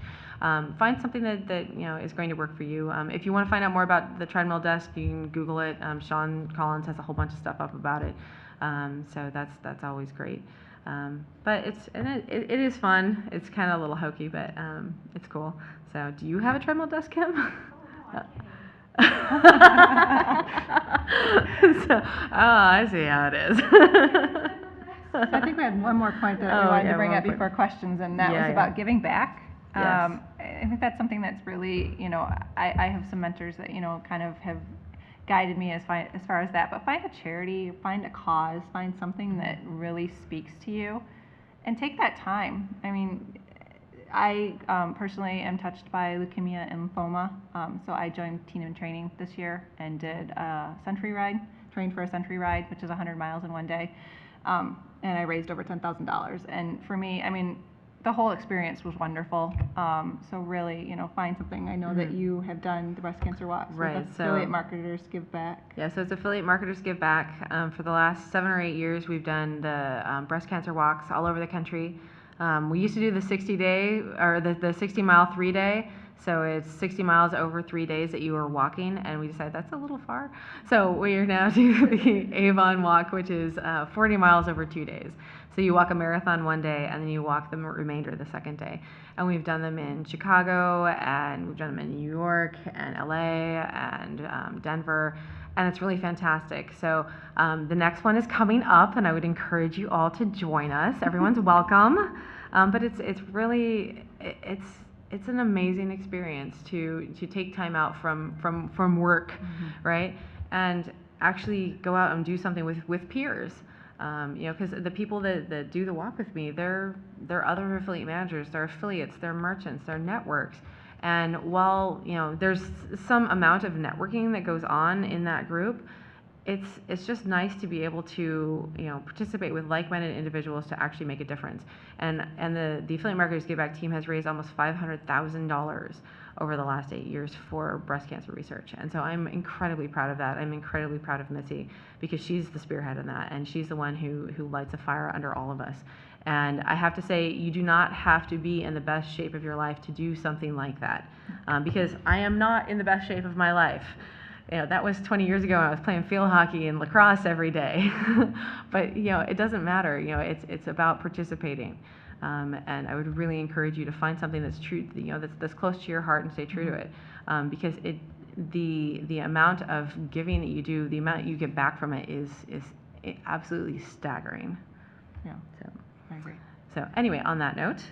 B: find something that is going to work for you. If you want to find out more about the treadmill desk, you can Google it. Sean Collins has a whole bunch of stuff up about it. So that's always great. But it is fun. It's kind of a little hokey, but it's cool. So do you have a treadmill desk, Kim? I see how it is.
A: So I think we had one more point that we
B: Oh,
A: wanted
B: yeah,
A: to bring
B: one
A: up
B: more
A: before
B: point.
A: questions, and that
B: Yeah,
A: was
B: yeah.
A: about giving back.
B: Yes.
A: I think that's something that's really, I have some mentors that, kind of have guided me as far as that. But find a charity, find a cause, find something that really speaks to you, and take that time. I mean, I personally am touched by leukemia and lymphoma, so I joined Teen in Training this year and did a century ride, trained for a century ride, which is 100 miles in one day, and I raised over $10,000. And for me, I mean, the whole experience was wonderful. So really, find something. I know that you have done the breast cancer walks
B: Right,
A: with
B: so-
A: Affiliate Marketers Give Back.
B: Yeah, so it's Affiliate Marketers Give Back. For the last 7 or 8 years, we've done the breast cancer walks all over the country. We used to do the 60-day or the 60-mile 3-day. So it's 60 miles over 3 days that you are walking, and we decided that's a little far. So we are now doing the Avon Walk, which is 40 miles over 2 days. So you walk a marathon one day, and then you walk the remainder the second day. And we've done them in Chicago, and we've done them in New York, and LA, and Denver, and it's really fantastic. So the next one is coming up, and I would encourage you all to join us. Everyone's welcome. But it's really it's an amazing experience to take time out from work, right? And actually go out and do something with peers. Because the people that do the walk with me, they're other affiliate managers, they're affiliates, they're merchants, they're networks. And while there's some amount of networking that goes on in that group, it's just nice to be able to participate with like-minded individuals to actually make a difference. And the Affiliate Marketers Give Back team has raised almost $500,000 over the last 8 years for breast cancer research. And so I'm incredibly proud of that. I'm incredibly proud of Missy because she's the spearhead in that, and she's the one who lights a fire under all of us. And I have to say, you do not have to be in the best shape of your life to do something like that, because I am not in the best shape of my life. That was 20 years ago when I was playing field hockey and lacrosse every day. But it doesn't matter. It's about participating. And I would really encourage you to find something that's true, that's close to your heart, and stay true to it, because the amount of giving that you do, the amount you get back from it is absolutely staggering.
A: Yeah,
B: So,
A: I agree.
B: so anyway, on that note,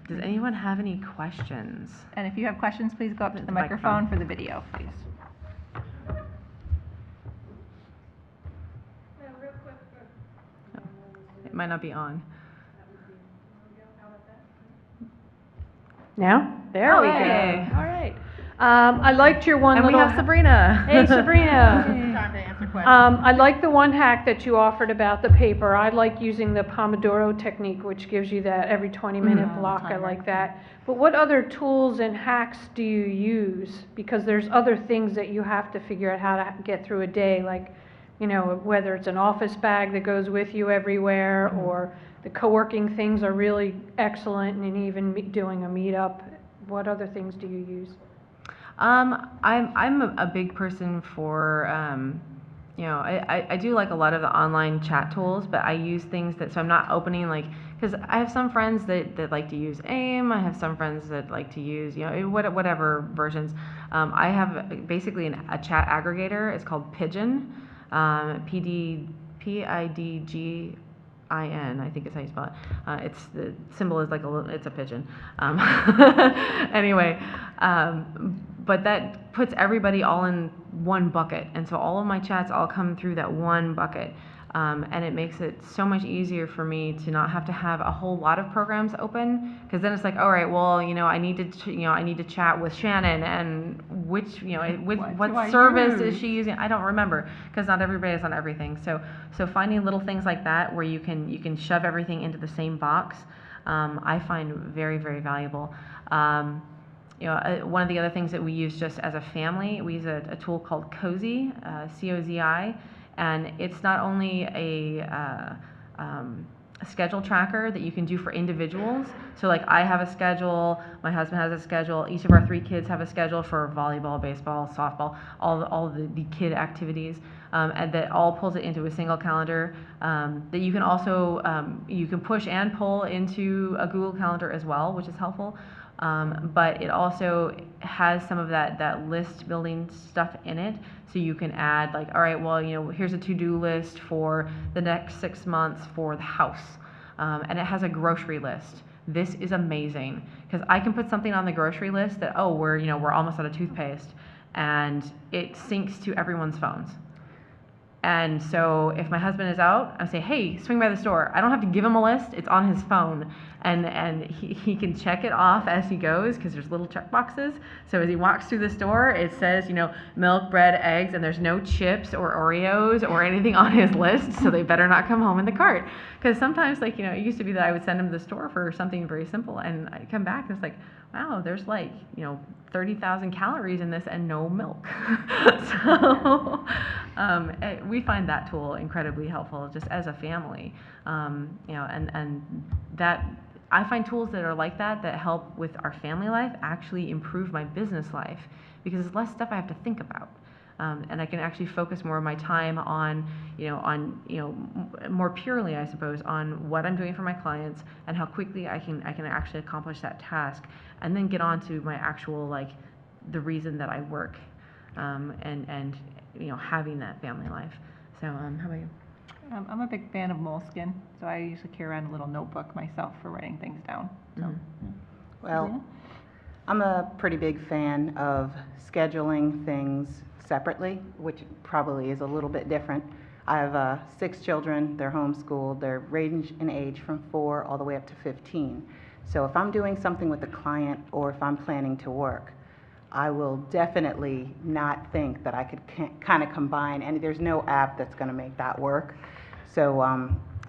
B: does anyone have any questions?
A: And if you have questions, please go up to the
B: The
A: microphone
B: microphone.
A: for the video, please.
B: It might not be on.
C: Now? There we
B: hey.
C: go. All right. I liked your one
B: And we
C: little...
B: have Sabrina.
C: Hey, Sabrina.
A: Time to answer questions.
C: I like the one hack that you offered about the paper. I like using the Pomodoro technique, which gives you that every 20-minute block. I
A: timer.
C: like that. But what other tools and hacks do you use? Because there's other things that you have to figure out how to get through a day, like, whether it's an office bag that goes with you everywhere, or the co-working things are really excellent, and even doing a meetup. What other things do you use?
B: I'm a big person for I do like a lot of the online chat tools, but I use things that, so I'm not opening because I have some friends that like to use AIM, I have some friends that like to use whatever versions. I have basically a chat aggregator. It's called Pidgin, Pidgin, I think is how you spell it. It's the symbol is it's a pigeon. Anyway, but that puts everybody all in one bucket, and so all of my chats all come through that one bucket, and it makes it so much easier for me to not have to have a whole lot of programs open, because then it's like, all right, well, I need to chat with Shannon, and what
A: do I
B: service
A: use?
B: is she using? I don't remember, because not everybody is on everything. So finding little things like that where you can shove everything into the same box, I find very, very valuable. One of the other things that we use just as a family, we use a tool called Cozy, COZI, and it's not only a schedule tracker that you can do for individuals. So I have a schedule, my husband has a schedule, each of our 3 kids have a schedule for volleyball, baseball, softball, all the kid activities, and that all pulls it into a single calendar, that you can also, you can push and pull into a Google Calendar as well, which is helpful. but it also has some of that list building stuff in it. So you can add like, all right, well, here's a to-do list for the next 6 months for the house. And it has a grocery list. This is amazing because I can put something on the grocery list that, oh, we're almost out of toothpaste, and it syncs to everyone's phones. And so if my husband is out, I say, hey, swing by the store. I don't have to give him a list. It's on his phone. And he can check it off as he goes because there's little check boxes. So as he walks through the store, it says, milk, bread, eggs, and there's no chips or Oreos or anything on his list. So they better not come home in the cart. Because sometimes, it used to be that I would send him to the store for something very simple. And I'd come back and it's like, wow, there's 30,000 calories in this and no milk. So we find that tool incredibly helpful just as a family. And that I find tools that are like that help with our family life actually improve my business life because it's less stuff I have to think about. And I can actually focus more of my time on more purely, I suppose, on what I'm doing for my clients and how quickly I can actually accomplish that task, and then get on to my actual the reason that I work, and having that family life. So how about you?
A: I'm a big fan of Moleskine, so I usually carry around a little notebook myself for writing things down. So,
D: Well, I'm a pretty big fan of scheduling things separately, which probably is a little bit different. I have 6 children, they're homeschooled, they're range in age from 4 all the way up to 15. So if I'm doing something with a client or if I'm planning to work, I will definitely not think that I could kind of combine, and there's no app that's going to make that work. So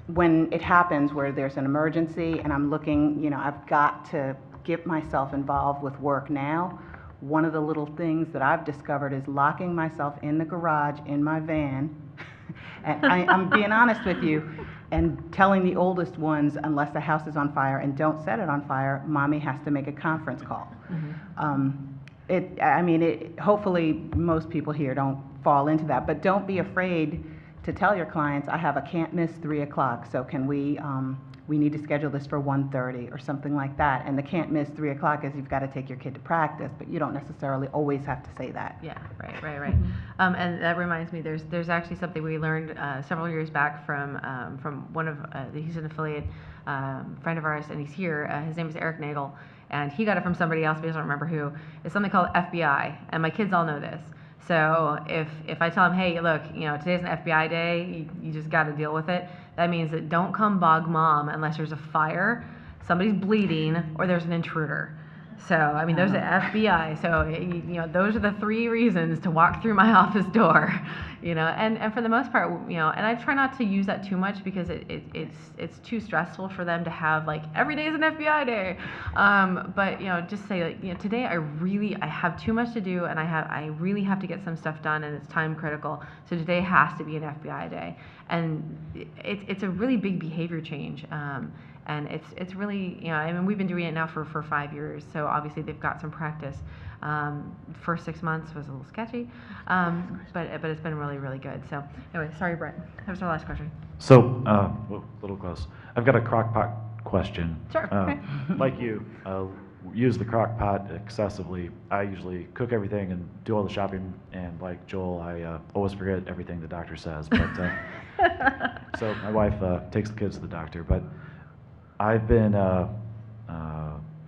D: when it happens where there's an emergency and I'm looking, I've got to get myself involved with work now, one of the little things that I've discovered is locking myself in the garage in my van. And I'm being honest with you, and telling the oldest ones, unless the house is on fire and don't set it on fire, mommy has to make a conference call. Hopefully most people here don't fall into that, but don't be afraid to tell your clients, I have a can't miss 3 o'clock, so can we need to schedule this for 1:30 or something like that. And the can't miss 3 o'clock is you've got to take your kid to practice, but you don't necessarily always have to say that.
B: Yeah, right. And that reminds me, there's actually something we learned several years back from one of, he's an affiliate friend of ours, and he's here. His name is Eric Nagel, and he got it from somebody else, but I don't remember who. It's something called FBI, and my kids all know this. So if I tell them, hey, look, today's an FBI day, you just got to deal with it. That means that don't come bug mom unless there's a fire, somebody's bleeding, or there's an intruder. So, there's the FBI. So, those are the 3 reasons to walk through my office door, and for the most part, and I try not to use that too much because it's too stressful for them to have every day is an FBI day. But, just say today I have too much to do and I really have to get some stuff done and it's time critical. So today has to be an FBI day. And it's a really big behavior change. And it's really, we've been doing it now for 5 years, so obviously they've got some practice. First 6 months was a little sketchy, but it's been really, really good. So anyway, sorry, Brett. That was our last question.
E: So, a little close. I've got a crock pot question.
B: Sure. Okay.
E: Like you, use the crock pot excessively. I usually cook everything and do all the shopping, and like Joel, I always forget everything the doctor says. But so my wife takes the kids to the doctor, but I've been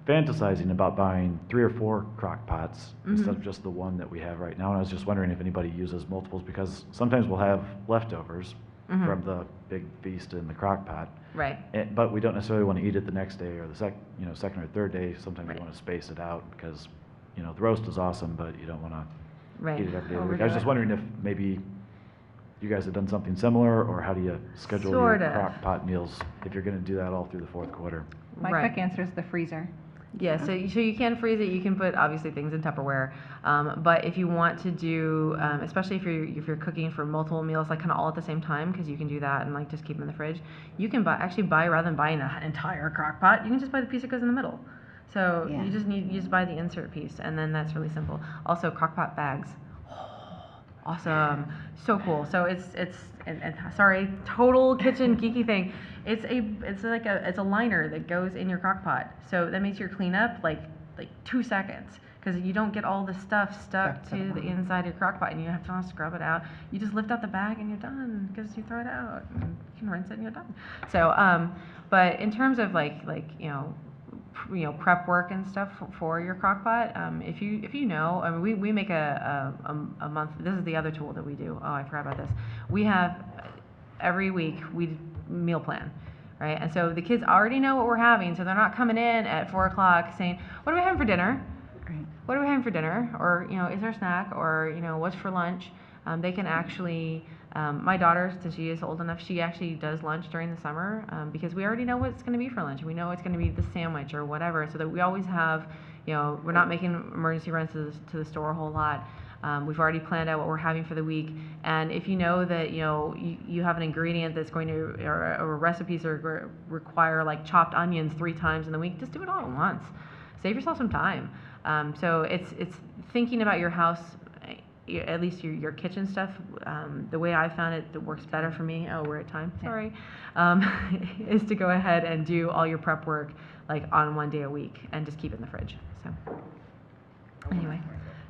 E: fantasizing about buying 3 or 4 crock pots instead of just the one that we have right now. And I was just wondering if anybody uses multiples, because sometimes we'll have leftovers from the big feast in the crock pot.
B: Right.
E: But we don't necessarily want to eat it the next day or the second or third day. Sometimes we want to space it out because, the roast is awesome, but you don't want to eat it every day of the week. I was just wondering if maybe you guys have done something similar, or how do you schedule your crock pot meals if you're going to do that all through the 4th quarter?
A: My quick answer is the freezer.
B: Yeah, so you can freeze it. You can put obviously things in Tupperware, but if you want to do, especially if you're cooking for multiple meals, kind of all at the same time, because you can do that and just keep them in the fridge. You can buy rather than buying an entire crock pot, you can just buy the piece that goes in the middle. So you just buy the insert piece, and then that's really simple. Also, crock pot bags. Awesome, so cool. So it's sorry, total kitchen geeky thing. It's a liner that goes in your crock pot. So that makes your cleanup like 2 seconds, because you don't get all the stuff stuck to the inside of your crock pot and you have to scrub it out. You just lift out the bag and you're done, because you throw it out and you can rinse it and you're done. So, but in terms of like prep work and stuff for your crock pot, if you know, I mean, we make a month. This is the other tool that we do. Oh, I forgot about this. We have every week we meal plan, right? And so the kids already know what we're having, so they're not coming in at 4 o'clock saying, "What are we having for dinner?
D: Great.
B: What are we having for dinner?" Or, is there a snack? Or, what's for lunch? They can actually, my daughter, since she is old enough, she actually does lunch during the summer, because we already know what it's going to be for lunch. We know it's going to be the sandwich or whatever, so that we always have, we're not making emergency runs to the store a whole lot. We've already planned out what we're having for the week, and if you know that you have an ingredient that's going to, or recipes that require like chopped onions 3 times in the week, just do it all at once. Save yourself some time. So it's thinking about your house, at least your kitchen stuff. The way I found it that works better for me, we're at time, sorry, is to go ahead and do all your prep work like on 1 day a week and just keep it in the fridge. So anyway,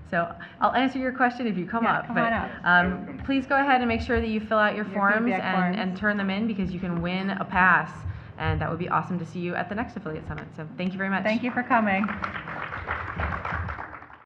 B: so I'll answer your question if you come up.
A: Come on up.
B: Please go ahead and make sure that you fill out your forms
A: feedback forms.
B: and turn them in, because you can win a pass, and that would be awesome to see you at the next Affiliate Summit. So thank you very much.
A: Thank you for coming.